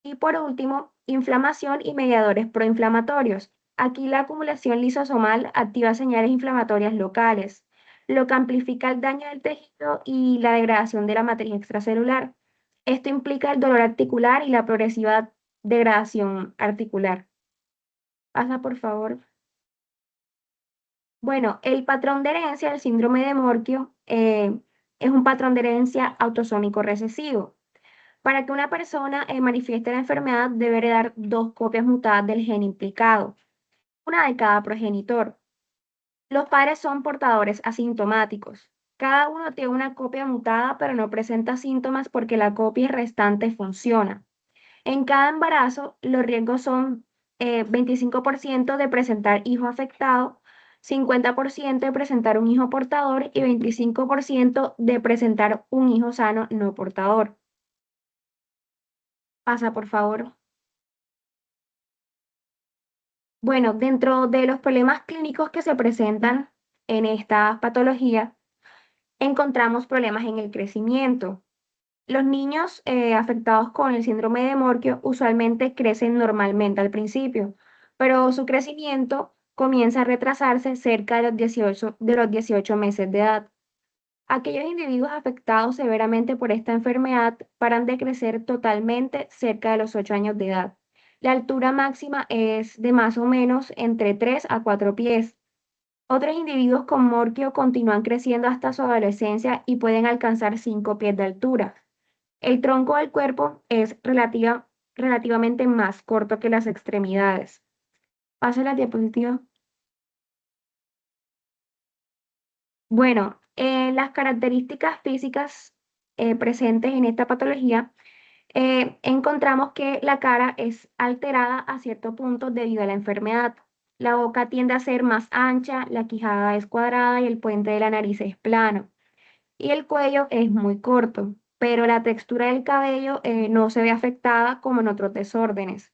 Y por último, inflamación y mediadores proinflamatorios. Aquí la acumulación lisosomal activa señales inflamatorias locales, lo que amplifica el daño del tejido y la degradación de la matriz extracelular. Esto implica el dolor articular y la progresiva degradación articular. Pasa, por favor. Bueno, el patrón de herencia del síndrome de Morquio es un patrón de herencia autosómico recesivo. Para que una persona manifieste la enfermedad, debe heredar dos copias mutadas del gen implicado, una de cada progenitor. Los padres son portadores asintomáticos. Cada uno tiene una copia mutada, pero no presenta síntomas porque la copia restante funciona. En cada embarazo, los riesgos son 25% de presentar hijo afectado, 50% de presentar un hijo portador y 25% de presentar un hijo sano no portador. Pasa, por favor. Bueno, dentro de los problemas clínicos que se presentan en esta patología, encontramos problemas en el crecimiento. Los niños afectados con el síndrome de Morquio usualmente crecen normalmente al principio, pero su crecimiento comienza a retrasarse cerca de los 18 meses de edad. Aquellos individuos afectados severamente por esta enfermedad paran de crecer totalmente cerca de los 8 años de edad. La altura máxima es de más o menos entre 3 a 4 pies. Otros individuos con Morquio continúan creciendo hasta su adolescencia y pueden alcanzar 5 pies de altura. El tronco del cuerpo es relativamente más corto que las extremidades. Pasa la diapositiva. Bueno, las características físicas presentes en esta patología encontramos que la cara es alterada a cierto punto debido a la enfermedad. La boca tiende a ser más ancha, la quijada es cuadrada y el puente de la nariz es plano. Y el cuello es muy corto, pero la textura del cabello no se ve afectada como en otros desórdenes.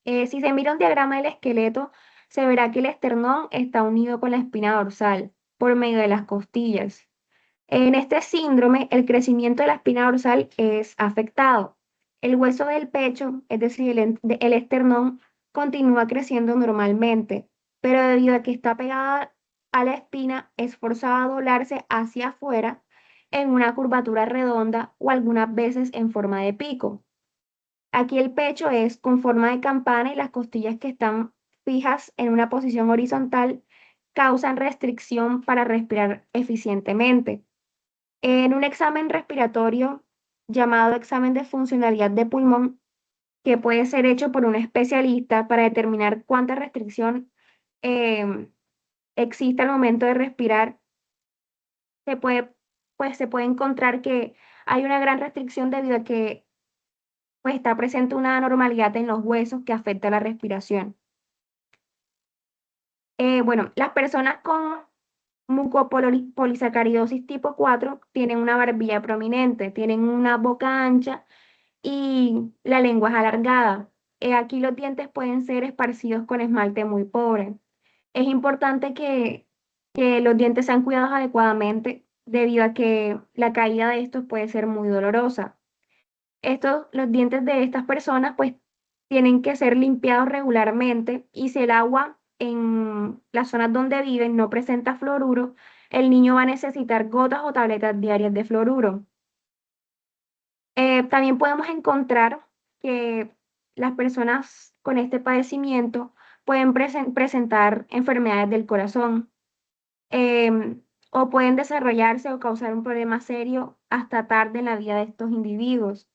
Si se mira un diagrama del esqueleto, se verá que el esternón está unido con la espina dorsal por medio de las costillas. En este síndrome, el crecimiento de la espina dorsal es afectado. El hueso del pecho, es decir, el esternón, continúa creciendo normalmente, pero debido a que está pegada a la espina, es forzado a doblarse hacia afuera en una curvatura redonda o algunas veces en forma de pico. Aquí el pecho es con forma de campana y las costillas que están fijas en una posición horizontal causan restricción para respirar eficientemente. En un examen respiratorio llamado examen de funcionalidad de pulmón, que puede ser hecho por un especialista para determinar cuánta restricción existe al momento de respirar, se puede, se puede encontrar que hay una gran restricción debido a que pues, está presente una anormalidad en los huesos que afecta la respiración. Bueno, las personas con mucopolisacaridosis tipo 4 tienen una barbilla prominente, tienen una boca ancha y la lengua es alargada. Aquí los dientes pueden ser esparcidos con esmalte muy pobre. Es importante que los dientes sean cuidados adecuadamente debido a que la caída de estos puede ser muy dolorosa. Los dientes de estas personas pues tienen que ser limpiados regularmente y si el agua en las zonas donde viven no presenta fluoruro, el niño va a necesitar gotas o tabletas diarias de fluoruro. También podemos encontrar que las personas con este padecimiento pueden presentar enfermedades del corazón o pueden desarrollarse o causar un problema serio hasta tarde en la vida de estos individuos.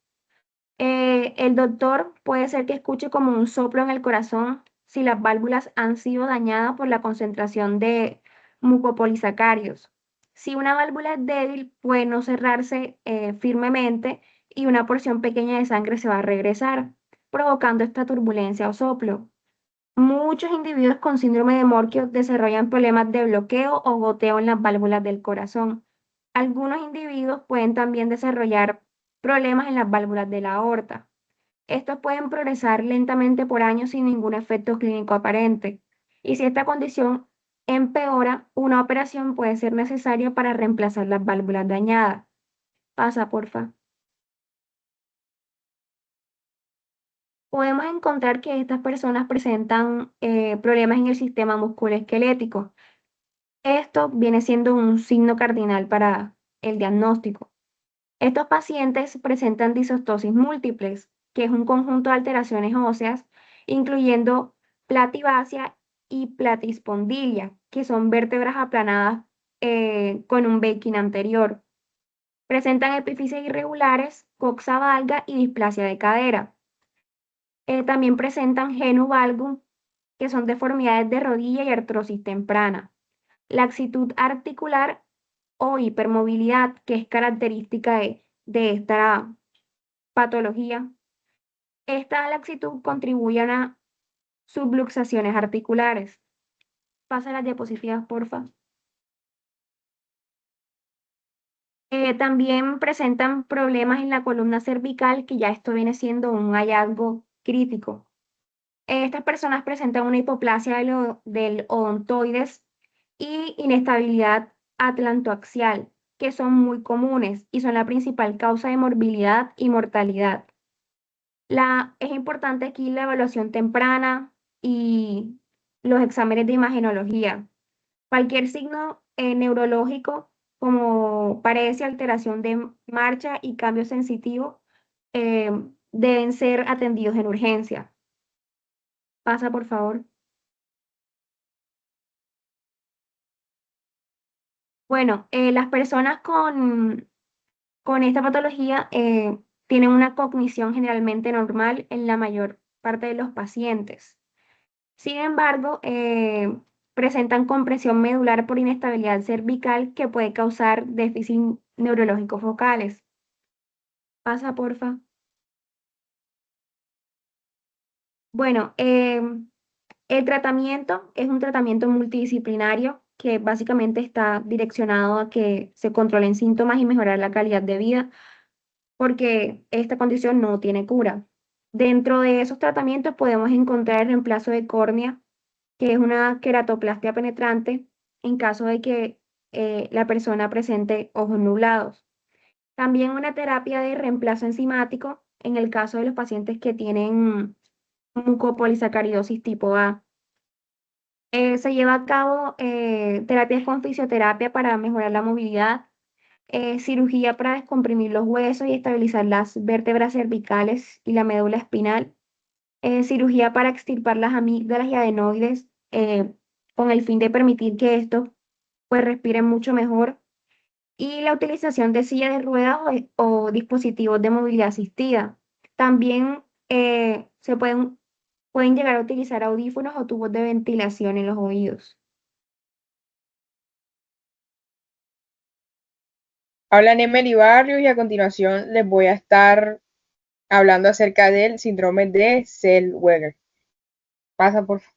El doctor puede ser que escuche como un soplo en el corazón si las válvulas han sido dañadas por la concentración de mucopolisacarios. Si una válvula es débil, puede no cerrarse firmemente y una porción pequeña de sangre se va a regresar, provocando esta turbulencia o soplo. Muchos individuos con síndrome de Morquio desarrollan problemas de bloqueo o goteo en las válvulas del corazón. Algunos individuos pueden también desarrollar problemas en las válvulas de la aorta. Estos pueden progresar lentamente por años sin ningún efecto clínico aparente. Y si esta condición empeora, una operación puede ser necesaria para reemplazar las válvulas dañadas. Pasa, porfa. Podemos encontrar que estas personas presentan problemas en el sistema musculoesquelético. Esto viene siendo un signo cardinal para el diagnóstico. Estos pacientes presentan disostosis múltiples, que es un conjunto de alteraciones óseas, incluyendo platibacia y platispondilia, que son vértebras aplanadas con un baking anterior. Presentan epífisis irregulares, coxa valga y displasia de cadera. También presentan genu valgum, que son deformidades de rodilla y artrosis temprana. Laxitud articular o hipermovilidad, que es característica de esta patología. Esta laxitud contribuye a subluxaciones articulares. Pasa las diapositivas, porfa. También presentan problemas en la columna cervical, que ya esto viene siendo un hallazgo crítico. Estas personas presentan una hipoplasia del odontoides y inestabilidad atlantoaxial, que son muy comunes y son la principal causa de morbilidad y mortalidad. Es importante aquí la evaluación temprana y los exámenes de imagenología. Cualquier signo neurológico como parece alteración de marcha y cambio sensitivo eh, deben ser atendidos en urgencia. Pasa, por favor. Bueno, las personas con esta patología tienen una cognición generalmente normal en la mayor parte de los pacientes. Sin embargo, presentan compresión medular por inestabilidad cervical que puede causar déficit neurológicos focales. Pasa, porfa. Bueno, el tratamiento es un tratamiento multidisciplinario que básicamente está direccionado a que se controlen síntomas y mejorar la calidad de vida, porque esta condición no tiene cura. Dentro de esos tratamientos podemos encontrar el reemplazo de córnea, que es una queratoplastia penetrante en caso de que la persona presente ojos nublados. También una terapia de reemplazo enzimático en el caso de los pacientes que tienen mucopolisacaridosis tipo A. Se lleva a cabo terapias con fisioterapia para mejorar la movilidad, cirugía para descomprimir los huesos y estabilizar las vértebras cervicales y la médula espinal, cirugía para extirpar las amígdalas y adenoides con el fin de permitir que estos pues respiren mucho mejor, y la utilización de silla de ruedas o dispositivos de movilidad asistida. También pueden llegar a utilizar audífonos o tubos de ventilación en los oídos. Habla Nemely Barrios y a continuación les voy a estar hablando acerca del síndrome de Zellweger. Pasa, por favor.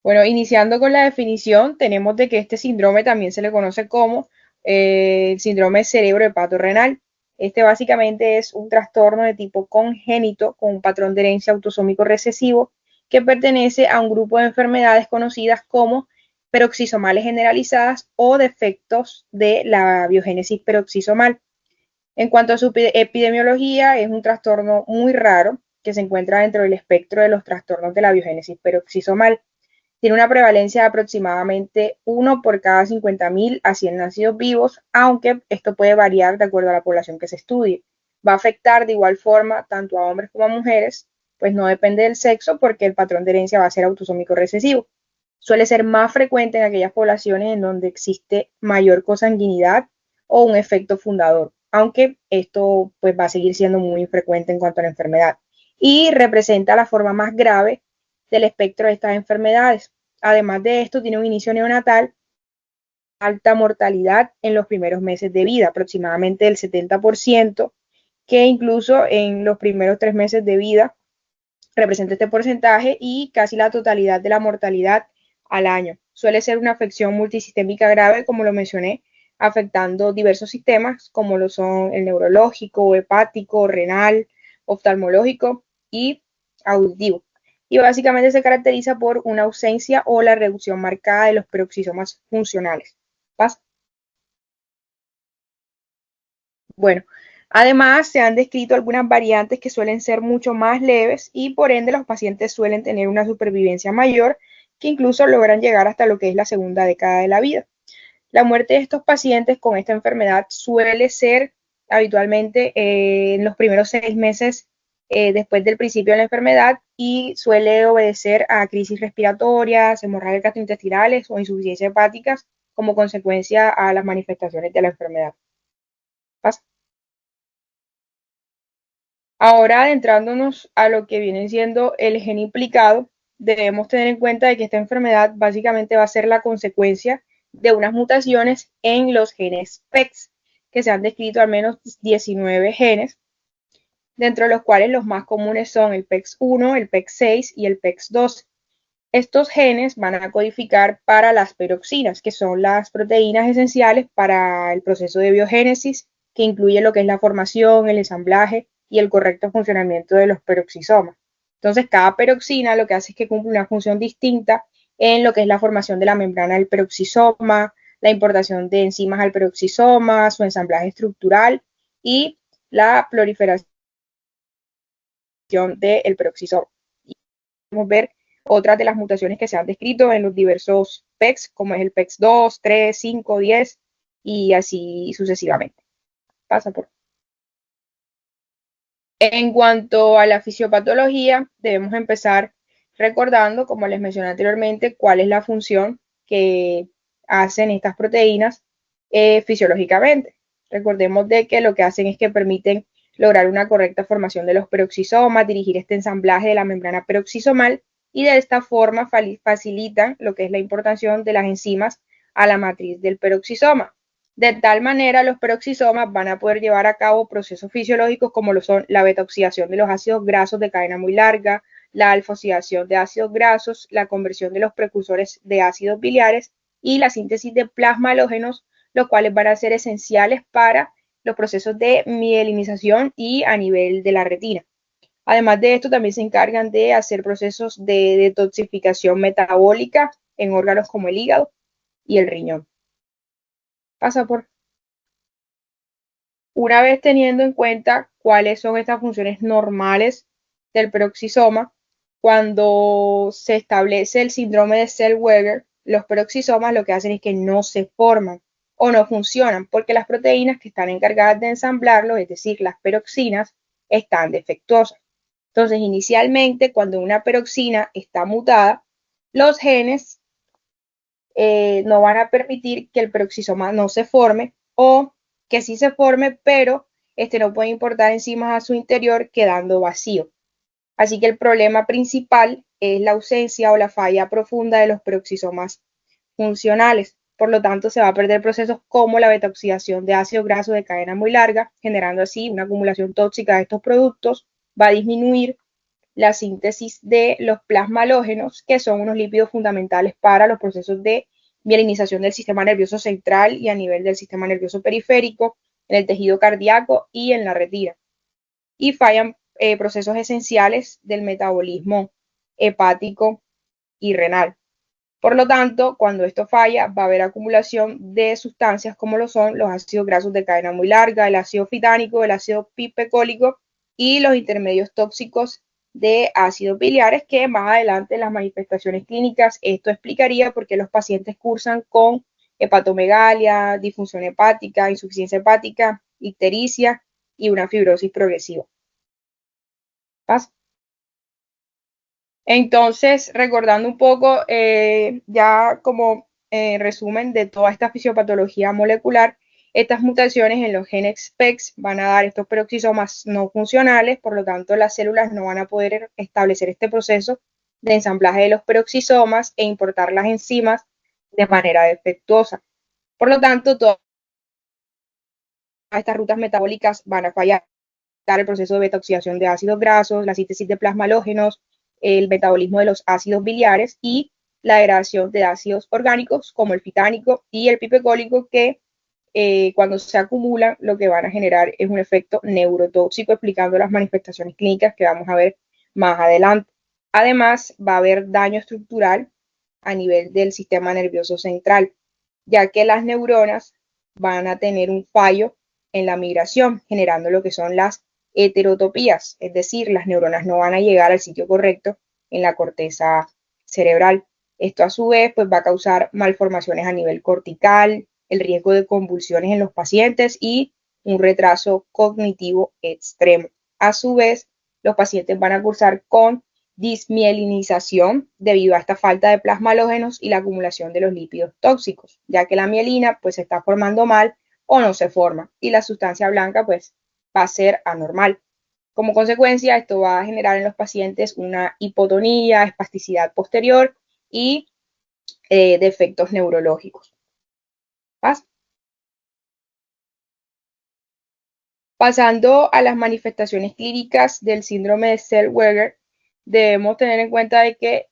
Bueno, iniciando con la definición, tenemos de que este síndrome también se le conoce como el síndrome cerebrohepato-renal. Este básicamente es un trastorno de tipo congénito con un patrón de herencia autosómico recesivo que pertenece a un grupo de enfermedades conocidas como peroxisomales generalizadas o defectos de la biogénesis peroxisomal. En cuanto a su epidemiología, es un trastorno muy raro que se encuentra dentro del espectro de los trastornos de la biogénesis peroxisomal. Tiene una prevalencia de aproximadamente 1 por cada 50.000 a 100 nacidos vivos, aunque esto puede variar de acuerdo a la población que se estudie. Va a afectar de igual forma tanto a hombres como a mujeres, pues no depende del sexo porque el patrón de herencia va a ser autosómico recesivo. Suele ser más frecuente en aquellas poblaciones en donde existe mayor consanguinidad o un efecto fundador, aunque esto pues va a seguir siendo muy infrecuente en cuanto a la enfermedad. Y representa la forma más grave del espectro de estas enfermedades. Además de esto, tiene un inicio neonatal, alta mortalidad en los primeros meses de vida, aproximadamente del 70%, que incluso en los primeros 3 meses de vida representa este porcentaje y casi la totalidad de la mortalidad al año. Suele ser una afección multisistémica grave, como lo mencioné, afectando diversos sistemas, como lo son el neurológico, hepático, renal, oftalmológico y auditivo. Y básicamente se caracteriza por una ausencia o la reducción marcada de los peroxisomas funcionales. ¿Pasa? Bueno, además se han descrito algunas variantes que suelen ser mucho más leves y por ende los pacientes suelen tener una supervivencia mayor que incluso logran llegar hasta lo que es la segunda década de la vida. La muerte de estos pacientes con esta enfermedad suele ser habitualmente en los primeros 6 meses después del principio de la enfermedad y suele obedecer a crisis respiratorias, hemorragias gastrointestinales o insuficiencias hepáticas como consecuencia a las manifestaciones de la enfermedad. ¿Pasa? Ahora, adentrándonos a lo que viene siendo el gen implicado, debemos tener en cuenta de que esta enfermedad básicamente va a ser la consecuencia de unas mutaciones en los genes PEX, que se han descrito al menos 19 genes, dentro de los cuales los más comunes son el PEX1, el PEX6 y el PEX12. Estos genes van a codificar para las peroxinas, que son las proteínas esenciales para el proceso de biogénesis, que incluye lo que es la formación, el ensamblaje y el correcto funcionamiento de los peroxisomas. Entonces, cada peroxina lo que hace es que cumple una función distinta en lo que es la formación de la membrana del peroxisoma, la importación de enzimas al peroxisoma, su ensamblaje estructural y la proliferación del peroxisoma. Y podemos ver otras de las mutaciones que se han descrito en los diversos PEX, como es el PEX2, 3, 5, 10 y así sucesivamente. Pasa por. En cuanto a la fisiopatología, debemos empezar recordando, como les mencioné anteriormente, cuál es la función que hacen estas proteínas fisiológicamente. Recordemos de que lo que hacen es que permiten lograr una correcta formación de los peroxisomas, dirigir este ensamblaje de la membrana peroxisomal y de esta forma facilitan lo que es la importación de las enzimas a la matriz del peroxisoma. De tal manera, los peroxisomas van a poder llevar a cabo procesos fisiológicos como lo son la beta-oxidación de los ácidos grasos de cadena muy larga, la alfa-oxidación de ácidos grasos, la conversión de los precursores de ácidos biliares y la síntesis de plasma halógenos, los cuales van a ser esenciales para los procesos de mielinización y a nivel de la retina. Además de esto, también se encargan de hacer procesos de detoxificación metabólica en órganos como el hígado y el riñón. Pasa por. Una vez teniendo en cuenta cuáles son estas funciones normales del peroxisoma, cuando se establece el síndrome de Zellweger, los peroxisomas lo que hacen es que no se forman o no funcionan porque las proteínas que están encargadas de ensamblarlos, es decir, las peroxinas, están defectuosas. Entonces, inicialmente, cuando una peroxina está mutada, los genes no van a permitir que el peroxisoma no se forme o que sí se forme, pero este no puede importar enzimas a su interior quedando vacío. Así que el problema principal es la ausencia o la falla profunda de los peroxisomas funcionales. Por lo tanto, se va a perder procesos como la beta-oxidación de ácidos grasos de cadena muy larga, generando así una acumulación tóxica de estos productos. Va a disminuir la síntesis de los plasmalógenos, que son unos lípidos fundamentales para los procesos de mielinización del sistema nervioso central y a nivel del sistema nervioso periférico, en el tejido cardíaco y en la retina. Y fallan procesos esenciales del metabolismo hepático y renal. Por lo tanto, cuando esto falla, va a haber acumulación de sustancias como lo son los ácidos grasos de cadena muy larga, el ácido fitánico, el ácido pipecólico y los intermedios tóxicos de ácidos biliares, que más adelante en las manifestaciones clínicas esto explicaría por qué los pacientes cursan con hepatomegalia, disfunción hepática, insuficiencia hepática, ictericia y una fibrosis progresiva. ¿Pasa? Entonces, recordando un poco, ya como resumen de toda esta fisiopatología molecular, estas mutaciones en los genes PEX van a dar estos peroxisomas no funcionales, por lo tanto las células no van a poder establecer este proceso de ensamblaje de los peroxisomas e importar las enzimas de manera defectuosa. Por lo tanto, todas estas rutas metabólicas van a fallar el proceso de beta-oxidación de ácidos grasos, la síntesis de plasmalógenos, el metabolismo de los ácidos biliares y la degradación de ácidos orgánicos como el fitánico y el pipecólico que cuando se acumulan lo que van a generar es un efecto neurotóxico, explicando las manifestaciones clínicas que vamos a ver más adelante. Además, va a haber daño estructural a nivel del sistema nervioso central, ya que las neuronas van a tener un fallo en la migración, generando lo que son las heterotopías, es decir, las neuronas no van a llegar al sitio correcto en la corteza cerebral. Esto a su vez pues va a causar malformaciones a nivel cortical, el riesgo de convulsiones en los pacientes y un retraso cognitivo extremo. A su vez, los pacientes van a cursar con dismielinización debido a esta falta de plasmalógenos y la acumulación de los lípidos tóxicos, ya que la mielina pues se está formando mal o no se forma y la sustancia blanca pues va a ser anormal. Como consecuencia, esto va a generar en los pacientes una hipotonía, espasticidad posterior y defectos neurológicos. ¿Pasa? Pasando a las manifestaciones clínicas del síndrome de Zellweger, debemos tener en cuenta de que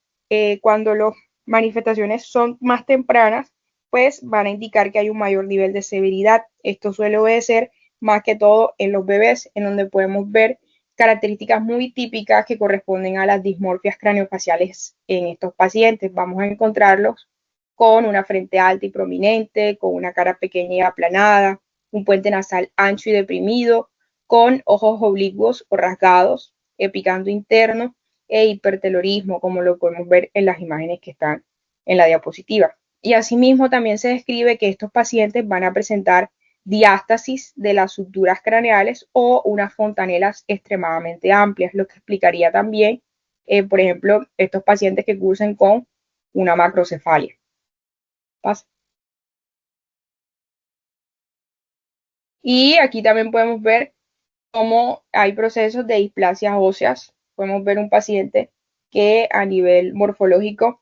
cuando las manifestaciones son más tempranas, pues van a indicar que hay un mayor nivel de severidad. Esto suele obedecer más que todo en los bebés, en donde podemos ver características muy típicas que corresponden a las dismorfias craneofaciales en estos pacientes. Vamos a encontrarlos con una frente alta y prominente, con una cara pequeña y aplanada, un puente nasal ancho y deprimido, con ojos oblicuos o rasgados, picando interno e hipertelorismo, como lo podemos ver en las imágenes que están en la diapositiva. Y asimismo también se describe que estos pacientes van a presentar diástasis de las suturas craneales o unas fontanelas extremadamente amplias, lo que explicaría también, por ejemplo, estos pacientes que cursen con una macrocefalia. Pasa. Y aquí también podemos ver cómo hay procesos de displasias óseas. Podemos ver un paciente que a nivel morfológico,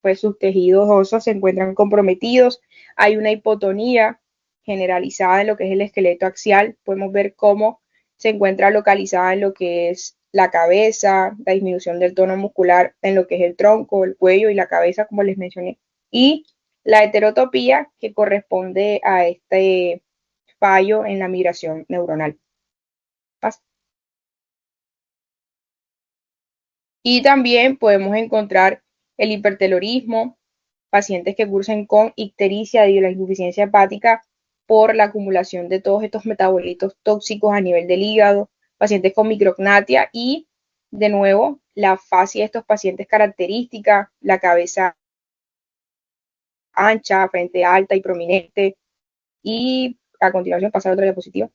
pues sus tejidos óseos se encuentran comprometidos. Hay una hipotonía generalizada en lo que es el esqueleto axial. Podemos ver cómo se encuentra localizada en lo que es la cabeza, la disminución del tono muscular en lo que es el tronco, el cuello y la cabeza, como les mencioné. Y la heterotopía, que corresponde a este fallo en la migración neuronal. Y también podemos encontrar el hipertelorismo, pacientes que cursan con ictericia y la insuficiencia hepática por la acumulación de todos estos metabolitos tóxicos a nivel del hígado, pacientes con micrognatia y, de nuevo, la fascia de estos pacientes característica, la cabeza ancha, frente alta y prominente. Y a continuación, pasar a otra diapositiva.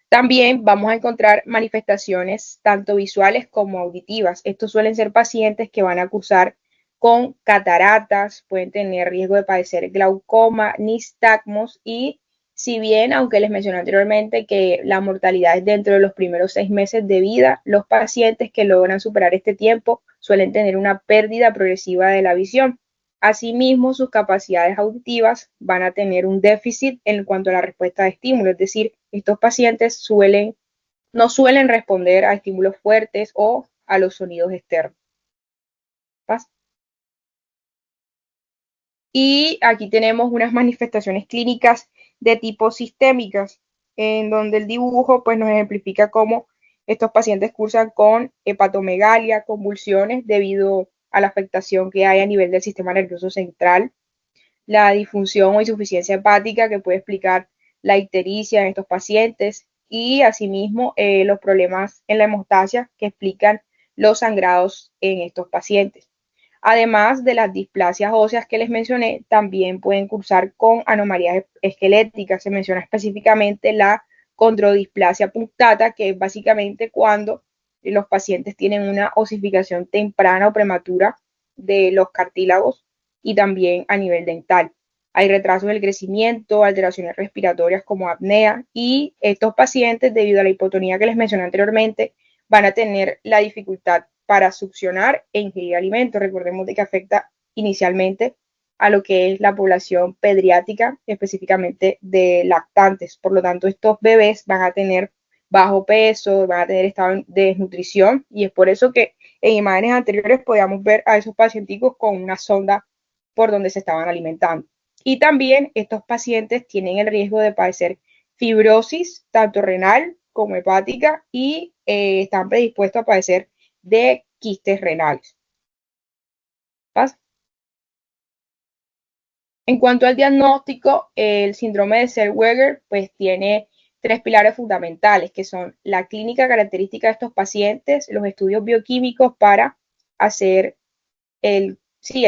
También vamos a encontrar manifestaciones tanto visuales como auditivas. Estos suelen ser pacientes que van a cursar con cataratas, pueden tener riesgo de padecer glaucoma, nistagmos y si bien, aunque les mencioné anteriormente que la mortalidad es dentro de los primeros 6 meses de vida, los pacientes que logran superar este tiempo suelen tener una pérdida progresiva de la visión. Asimismo, sus capacidades auditivas van a tener un déficit en cuanto a la respuesta de estímulo, es decir, estos pacientes no suelen responder a estímulos fuertes o a los sonidos externos. Y aquí tenemos unas manifestaciones clínicas de tipo sistémicas, en donde el dibujo pues, nos ejemplifica cómo estos pacientes cursan con hepatomegalia, convulsiones debido a la afectación que hay a nivel del sistema nervioso central, la disfunción o insuficiencia hepática que puede explicar la ictericia en estos pacientes y asimismo los problemas en la hemostasia que explican los sangrados en estos pacientes. Además de las displasias óseas que les mencioné, también pueden cursar con anomalías esqueléticas. Se menciona específicamente la condrodisplasia punctata, que es básicamente cuando los pacientes tienen una osificación temprana o prematura de los cartílagos y también a nivel dental. Hay retrasos del crecimiento, alteraciones respiratorias como apnea y estos pacientes, debido a la hipotonía que les mencioné anteriormente, van a tener la dificultad para succionar e ingerir alimentos. Recordemos de que afecta inicialmente a lo que es la población pediátrica, específicamente de lactantes. Por lo tanto, estos bebés van a tener bajo peso, van a tener estado de desnutrición y es por eso que en imágenes anteriores podíamos ver a esos pacienticos con una sonda por donde se estaban alimentando. Y también estos pacientes tienen el riesgo de padecer fibrosis, tanto renal como hepática, y están predispuestos a padecer de quistes renales. ¿Pasa? En cuanto al diagnóstico, el síndrome de Zellweger pues tiene 3 pilares fundamentales, que son la clínica característica de estos pacientes, los estudios bioquímicos para hacer el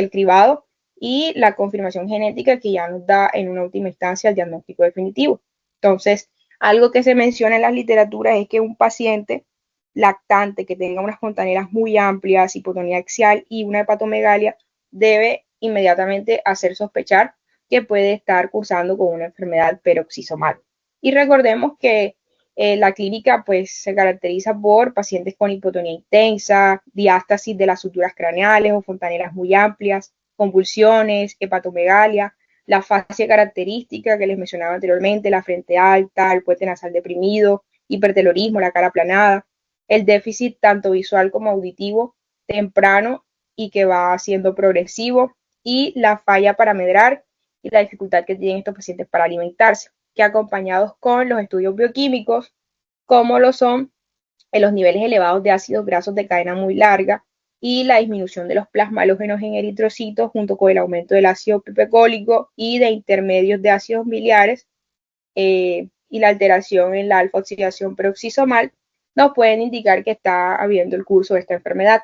cribado y la confirmación genética que ya nos da en una última instancia el diagnóstico definitivo. Entonces, algo que se menciona en las literaturas es que un paciente lactante que tenga unas fontanelas muy amplias, hipotonía axial y una hepatomegalia debe inmediatamente hacer sospechar que puede estar cursando con una enfermedad peroxisomal. Y recordemos que la clínica pues se caracteriza por pacientes con hipotonía intensa, diástasis de las suturas craneales o fontanelas muy amplias, convulsiones, hepatomegalia, la fascia característica que les mencionaba anteriormente, la frente alta, el puente nasal deprimido, hipertelorismo, la cara aplanada, el déficit tanto visual como auditivo temprano y que va siendo progresivo, y la falla para medrar y la dificultad que tienen estos pacientes para alimentarse, que acompañados con los estudios bioquímicos, como lo son en los niveles elevados de ácidos grasos de cadena muy larga y la disminución de los plasmalógenos en eritrocitos junto con el aumento del ácido pipecólico y de intermedios de ácidos miliares y la alteración en la alfa-oxidación peroxisomal nos pueden indicar que está habiendo el curso de esta enfermedad.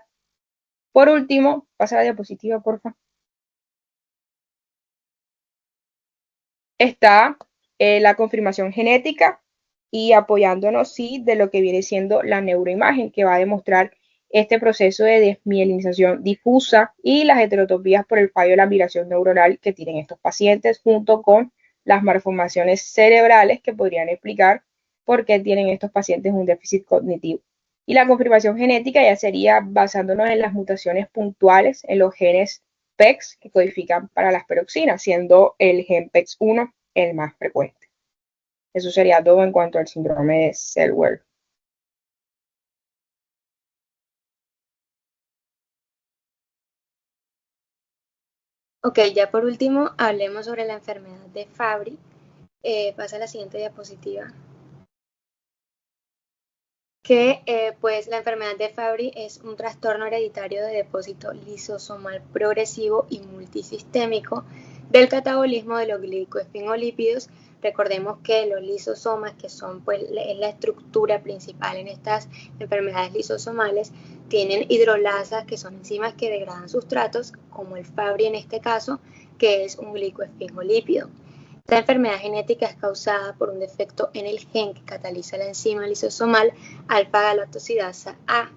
Por último, pasa la diapositiva, por favor. Está la confirmación genética y apoyándonos, sí, de lo que viene siendo la neuroimagen, que va a demostrar este proceso de desmielinización difusa y las heterotopías por el fallo de la migración neuronal que tienen estos pacientes, junto con las malformaciones cerebrales que podrían explicar por qué tienen estos pacientes un déficit cognitivo. Y la confirmación genética ya sería basándonos en las mutaciones puntuales en los genes PEX que codifican para las peroxinas, siendo el gen PEX1 el más frecuente. Eso sería todo en cuanto al síndrome de Zellweger. Ok, ya por último, hablemos sobre la enfermedad de Fabry. Pasa a la siguiente diapositiva. Pues la enfermedad de Fabry es un trastorno hereditario de depósito lisosomal progresivo y multisistémico del catabolismo de los glicoesfingolípidos. Recordemos que los lisosomas, que son pues es la estructura principal en estas enfermedades lisosomales, tienen hidrolasas, que son enzimas que degradan sustratos, como el Fabry en este caso, que es un glicoesfingolípido. Esta enfermedad genética es causada por un defecto en el gen que cataliza la enzima lisosomal alfa-galactosidasa A.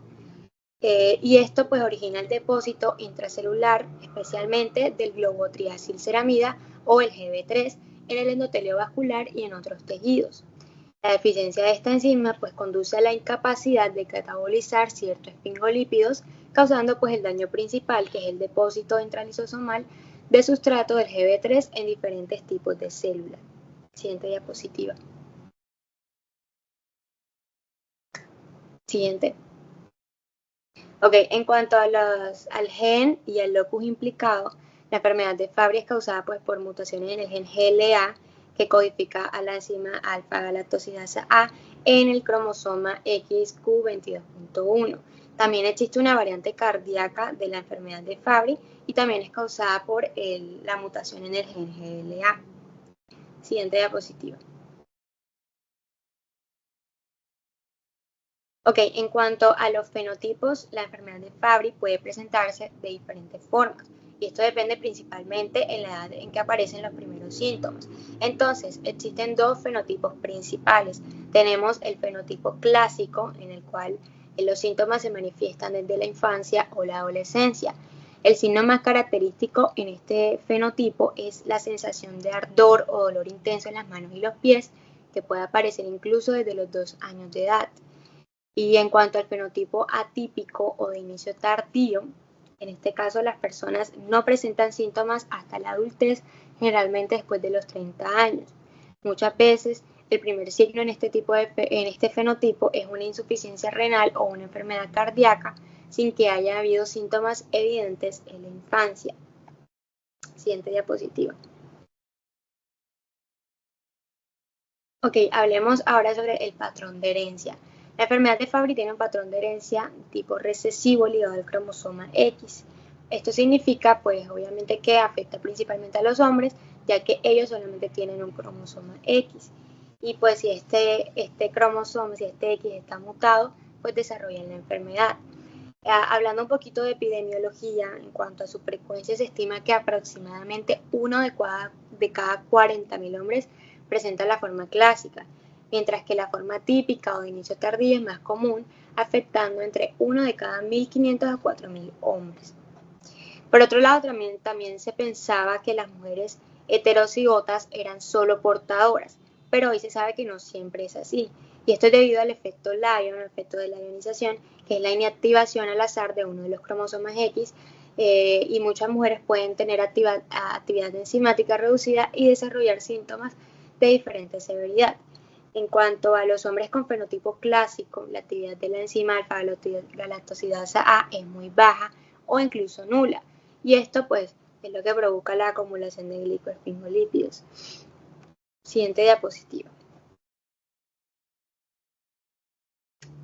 Y esto pues origina el depósito intracelular, especialmente del globotriacilceramida o el GB3 en el endotelio vascular y en otros tejidos. La deficiencia de esta enzima pues conduce a la incapacidad de catabolizar ciertos esfingolípidos, causando pues el daño principal, que es el depósito intralisosomal de sustrato del GB3 en diferentes tipos de células. Siguiente diapositiva. Siguiente. Ok, en cuanto a al gen y al locus implicado, la enfermedad de Fabry es causada pues, por mutaciones en el gen GLA, que codifica a la enzima alfa-galactosidasa A en el cromosoma XQ22.1. También existe una variante cardíaca de la enfermedad de Fabry y también es causada por la mutación en el gen GLA. Siguiente diapositiva. Ok, en cuanto a los fenotipos, la enfermedad de Fabry puede presentarse de diferentes formas y esto depende principalmente en la edad en que aparecen los primeros síntomas. Entonces, existen dos fenotipos principales. Tenemos el fenotipo clásico, en el cual los síntomas se manifiestan desde la infancia o la adolescencia. El signo más característico en este fenotipo es la sensación de ardor o dolor intenso en las manos y los pies, que puede aparecer incluso desde los 2 años de edad. Y en cuanto al fenotipo atípico o de inicio tardío, en este caso las personas no presentan síntomas hasta la adultez, generalmente después de los 30 años. Muchas veces el primer signo en este fenotipo es una insuficiencia renal o una enfermedad cardíaca sin que haya habido síntomas evidentes en la infancia. Siguiente diapositiva. Ok, hablemos ahora sobre el patrón de herencia. La enfermedad de Fabry tiene un patrón de herencia tipo recesivo ligado al cromosoma X. Esto significa, pues, obviamente que afecta principalmente a los hombres, ya que ellos solamente tienen un cromosoma X. Y pues si este cromosoma, si este X está mutado, pues desarrollan la enfermedad. Hablando un poquito de epidemiología, en cuanto a su frecuencia, se estima que aproximadamente uno de cada 40.000 hombres presenta la forma clásica, mientras que la forma típica o de inicio tardío es más común, afectando entre 1 de cada 1.500 a 4.000 hombres. Por otro lado, también se pensaba que las mujeres heterocigotas eran solo portadoras, pero hoy se sabe que no siempre es así. Y esto es debido al efecto Lyon, el efecto de la ionización, que es la inactivación al azar de uno de los cromosomas X, y muchas mujeres pueden tener actividad enzimática reducida y desarrollar síntomas de diferente severidad. En cuanto a los hombres con fenotipo clásico, la actividad de la enzima alfa-galactosidasa A es muy baja o incluso nula, y esto pues es lo que provoca la acumulación de glicoesfingolípidos. Siguiente diapositiva.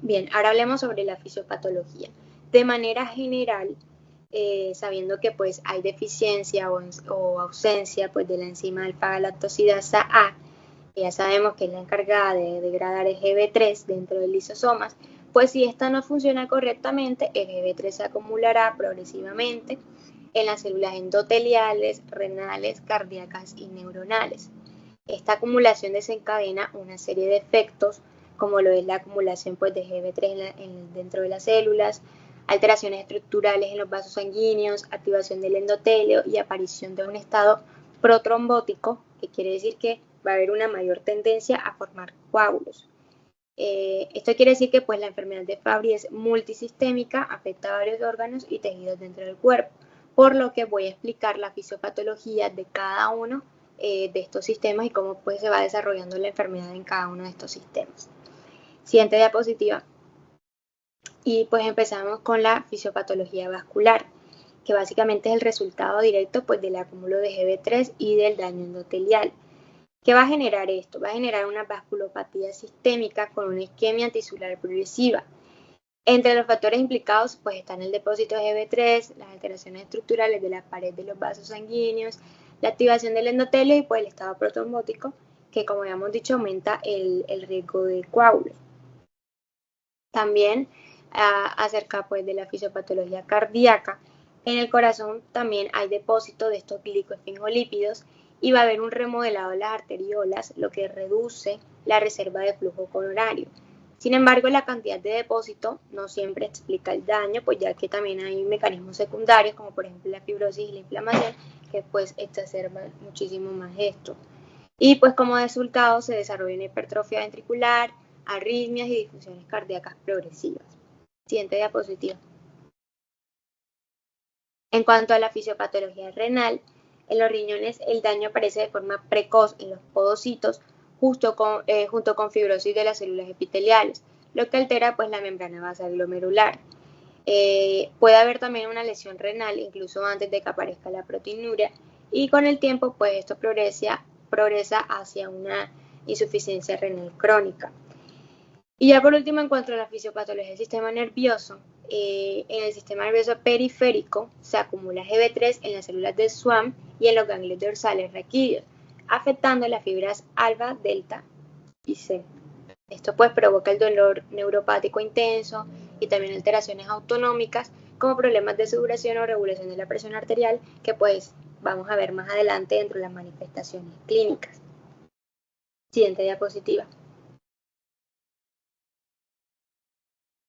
Bien, ahora hablemos sobre la fisiopatología. De manera general, sabiendo que pues hay deficiencia o ausencia pues de la enzima alfa-galactosidasa A, que ya sabemos que es la encargada de degradar el GB3 dentro de lisosomas, pues si esta no funciona correctamente, el GB3 se acumulará progresivamente en las células endoteliales, renales, cardíacas y neuronales. Esta acumulación desencadena una serie de efectos, como lo es la acumulación pues, de GB3 dentro de las células, alteraciones estructurales en los vasos sanguíneos, activación del endotelio y aparición de un estado protrombótico, que quiere decir que va a haber una mayor tendencia a formar coágulos. Esto quiere decir que pues, la enfermedad de Fabry es multisistémica, afecta a varios órganos y tejidos dentro del cuerpo. por lo que voy a explicar la fisiopatología de cada uno de estos sistemas y cómo pues se va desarrollando la enfermedad en cada uno de estos sistemas. Siguiente diapositiva. Y pues empezamos con la fisiopatología vascular, que básicamente es el resultado directo pues del acúmulo de GB3 y del daño endotelial. ¿Qué va a generar esto? Va a generar una vasculopatía sistémica con una isquemia tisular progresiva. Entre los factores implicados pues están el depósito de GB3, las alteraciones estructurales de la pared de los vasos sanguíneos, la activación del endotelio y pues el estado protrombótico, que como habíamos dicho aumenta el riesgo de coágulos. También acerca pues de la fisiopatología cardíaca, en el corazón también hay depósito de estos glicoesfingolípidos y va a haber un remodelado de las arteriolas, lo que reduce la reserva de flujo coronario. Sin embargo, la cantidad de depósito no siempre explica el daño, pues ya que también hay mecanismos secundarios, como por ejemplo la fibrosis y la inflamación, que pues exacerban muchísimo más esto. Y pues como resultado se desarrolla una hipertrofia ventricular, arritmias y disfunciones cardíacas progresivas. Siguiente diapositiva. En cuanto a la fisiopatología renal, en los riñones el daño aparece de forma precoz en los podocitos junto con fibrosis de las células epiteliales, lo que altera pues la membrana basal glomerular. Puede haber también una lesión renal incluso antes de que aparezca la proteinuria y con el tiempo pues esto progresa hacia una insuficiencia renal crónica. Y ya por último, en cuanto a la fisiopatología del sistema nervioso, en el sistema nervioso periférico se acumula GB3 en las células del SWAM y en los ganglios dorsales raquídeos, afectando las fibras alfa, delta y C. Esto pues provoca el dolor neuropático intenso y también alteraciones autonómicas como problemas de sudoración o regulación de la presión arterial que pues vamos a ver más adelante dentro de las manifestaciones clínicas. Siguiente diapositiva.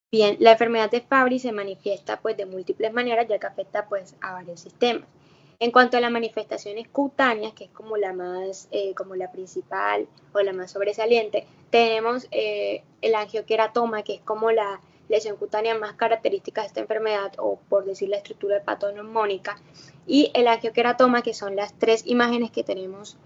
Bien, la enfermedad de Fabry se manifiesta pues de múltiples maneras ya que afecta pues a varios sistemas. En cuanto a las manifestaciones cutáneas, que es como la principal o la más sobresaliente, tenemos el angioqueratoma, que es como la lesión cutánea más característica de esta enfermedad, o por decir la estructura hepatoneumónica, y el angioqueratoma, que son las tres imágenes que tenemos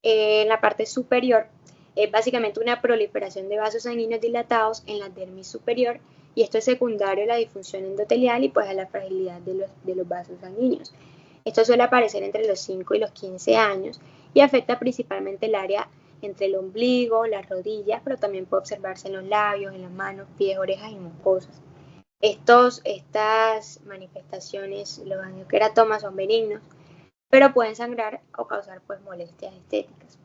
en la parte superior. Es básicamente una proliferación de vasos sanguíneos dilatados en la dermis superior, y esto es secundario a la disfunción endotelial y pues a la fragilidad de los vasos sanguíneos. Esto suele aparecer entre los 5 y los 15 años y afecta principalmente el área entre el ombligo, las rodillas, pero también puede observarse en los labios, en las manos, pies, orejas y mucosas. Estas manifestaciones, los angioqueratomas, son benignos, pero pueden sangrar o causar pues molestias estéticas.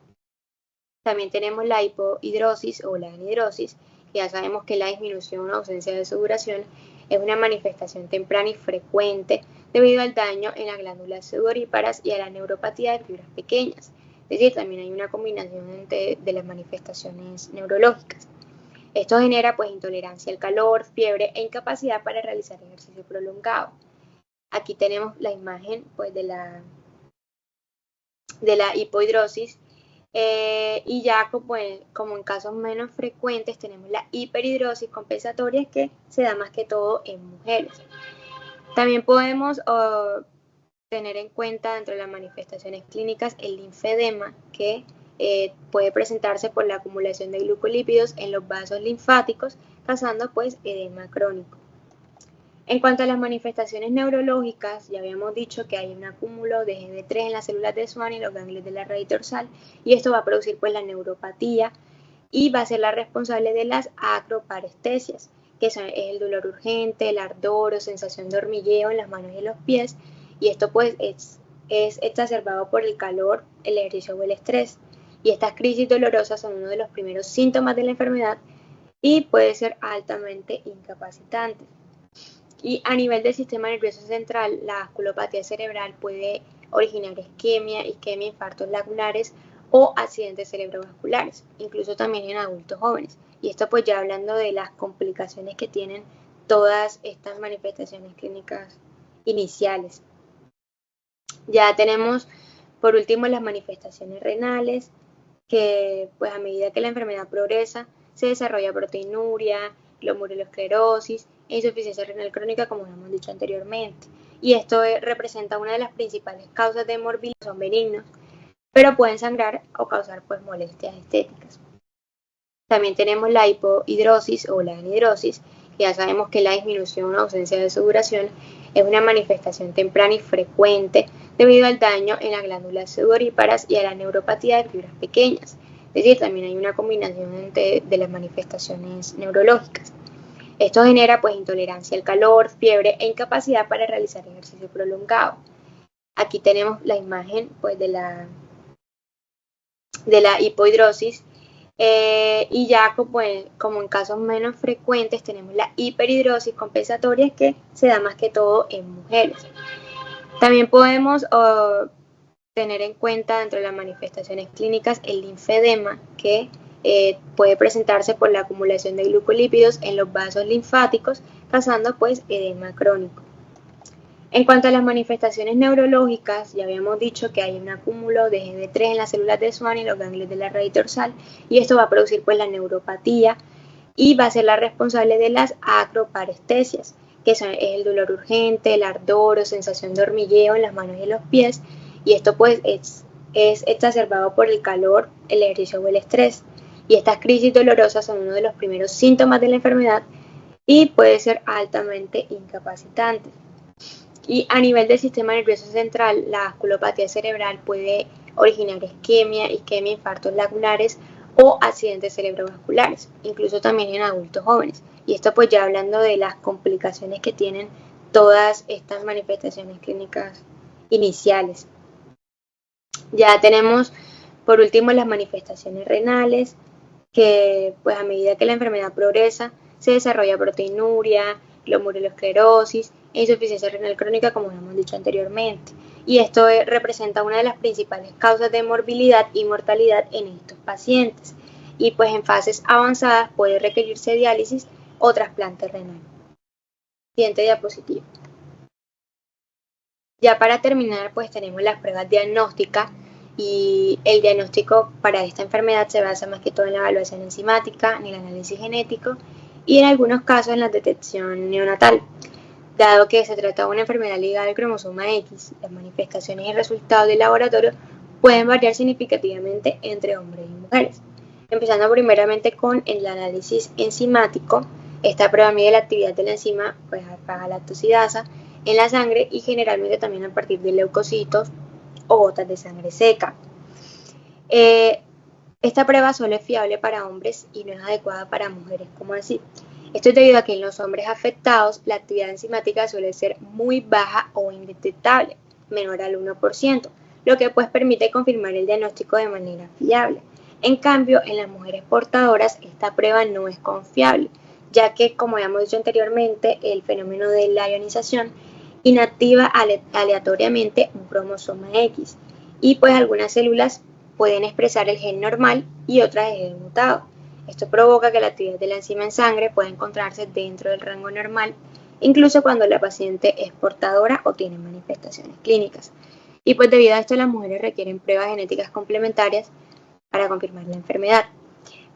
También tenemos la hipohidrosis o la anhidrosis, que ya sabemos que la disminución o ausencia de sudoración es una manifestación temprana y frecuente debido al daño en las glándulas sudoríparas y a la neuropatía de fibras pequeñas. Es decir, también hay una combinación de las manifestaciones neurológicas. Esto genera pues intolerancia al calor, fiebre e incapacidad para realizar ejercicio prolongado. Aquí tenemos la imagen pues de la hipohidrosis. Y ya como en casos menos frecuentes tenemos la hiperhidrosis compensatoria, que se da más que todo en mujeres. También podemos tener en cuenta dentro de las manifestaciones clínicas el linfedema, que puede presentarse por la acumulación de glucolípidos en los vasos linfáticos, causando pues edema crónico. En cuanto a las manifestaciones neurológicas, ya habíamos dicho que hay un acúmulo de GB3 en las células de Schwann y los ganglios de la raíz dorsal, y esto va a producir pues la neuropatía y va a ser la responsable de las acroparestesias, que es el dolor urgente, el ardor o sensación de hormigueo en las manos y en los pies, y esto pues es exacerbado por el calor, el ejercicio o el estrés, y estas crisis dolorosas son uno de los primeros síntomas de la enfermedad y puede ser altamente incapacitante. Y a nivel del sistema nervioso central, la vasculopatía cerebral puede originar isquemia, infartos laculares o accidentes cerebrovasculares, incluso también en adultos jóvenes. Y esto pues ya hablando de las complicaciones que tienen todas estas manifestaciones clínicas iniciales. Ya tenemos por último las manifestaciones renales, que pues a medida que la enfermedad progresa se desarrolla proteinuria, glomerulosclerosis e insuficiencia renal crónica, como hemos dicho anteriormente. y esto representa una de las principales causas de morbilidad. Son benignos, pero pueden sangrar o causar pues molestias estéticas. También tenemos la hipohidrosis o la anhidrosis, que ya sabemos que la disminución o ausencia de sudoración es una manifestación temprana y frecuente debido al daño en las glándulas sudoríparas y a la neuropatía de fibras pequeñas. Es decir, también hay una combinación de las manifestaciones neurológicas. Esto genera pues intolerancia al calor, fiebre e incapacidad para realizar ejercicio prolongado. Aquí tenemos la imagen pues de la hipohidrosis. Y ya como en casos menos frecuentes tenemos la hiperhidrosis compensatoria, que se da más que todo en mujeres. También podemos tener en cuenta dentro de las manifestaciones clínicas el linfedema, que puede presentarse por la acumulación de glucolípidos en los vasos linfáticos, causando pues edema crónico. En cuanto a las manifestaciones neurológicas, ya habíamos dicho que hay un acúmulo de GB3 en las células de Schwann y los ganglios de la raíz dorsal, y esto va a producir pues la neuropatía y va a ser la responsable de las acroparestesias, que es el dolor urgente, el ardor o sensación de hormigueo en las manos y en los pies, y esto pues es exacerbado por el calor, el ejercicio o el estrés. Y estas crisis dolorosas son uno de los primeros síntomas de la enfermedad y puede ser altamente incapacitante. Y a nivel del sistema nervioso central, la vasculopatía cerebral puede originar isquemia, infartos laculares o accidentes cerebrovasculares, incluso también en adultos jóvenes. Y esto pues ya hablando de las complicaciones que tienen todas estas manifestaciones clínicas iniciales. Ya tenemos por último las manifestaciones renales, que pues a medida que la enfermedad progresa se desarrolla proteinuria, glomerulosclerosis e insuficiencia renal crónica, como hemos dicho anteriormente. Y esto representa una de las principales causas de morbilidad y mortalidad en estos pacientes. Y pues en fases avanzadas puede requerirse diálisis o trasplante renal. Siguiente diapositiva. Ya para terminar, pues tenemos las pruebas diagnósticas, y el diagnóstico para esta enfermedad se basa más que todo en la evaluación enzimática, en el análisis genético y en algunos casos en la detección neonatal. Dado que se trata de una enfermedad ligada al cromosoma X, las manifestaciones y resultados del laboratorio pueden variar significativamente entre hombres y mujeres. Empezando primeramente con el análisis enzimático. Esta prueba mide la actividad de la enzima pues, alfa-galactosidasa en la sangre y generalmente también a partir de leucocitos o gotas de sangre seca. Esta prueba solo es fiable para hombres y no es adecuada para mujeres. ¿Cómo así? Esto es debido a que en los hombres afectados la actividad enzimática suele ser muy baja o indetectable, menor al 1%, lo que pues permite confirmar el diagnóstico de manera fiable. En cambio, en las mujeres portadoras esta prueba no es confiable, ya que, como habíamos dicho anteriormente, el fenómeno de la ionización inactiva aleatoriamente un cromosoma X, y pues algunas células pueden expresar el gen normal y otras el gen mutado. Esto provoca que la actividad de la enzima en sangre pueda encontrarse dentro del rango normal, incluso cuando la paciente es portadora o tiene manifestaciones clínicas. Y pues debido a esto las mujeres requieren pruebas genéticas complementarias para confirmar la enfermedad.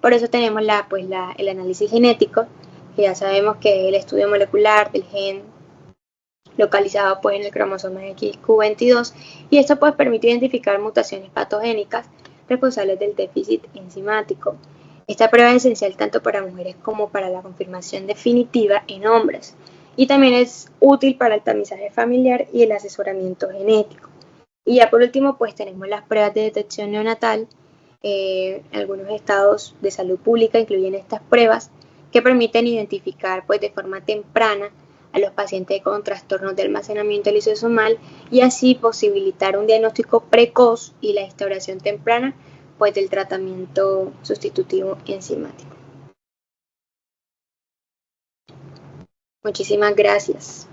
Por eso tenemos el análisis genético, que ya sabemos que es el estudio molecular del gen localizado pues en el cromosoma XQ22, y esto pues permite identificar mutaciones patogénicas responsables del déficit enzimático. Esta prueba es esencial tanto para mujeres como para la confirmación definitiva en hombres, y también es útil para el tamizaje familiar y el asesoramiento genético. Y ya por último pues tenemos las pruebas de detección neonatal. Algunos estados de salud pública incluyen estas pruebas que permiten identificar pues de forma temprana a los pacientes con trastornos de almacenamiento lisosomal y así posibilitar un diagnóstico precoz y la instauración temprana pues del tratamiento sustitutivo enzimático. Muchísimas gracias.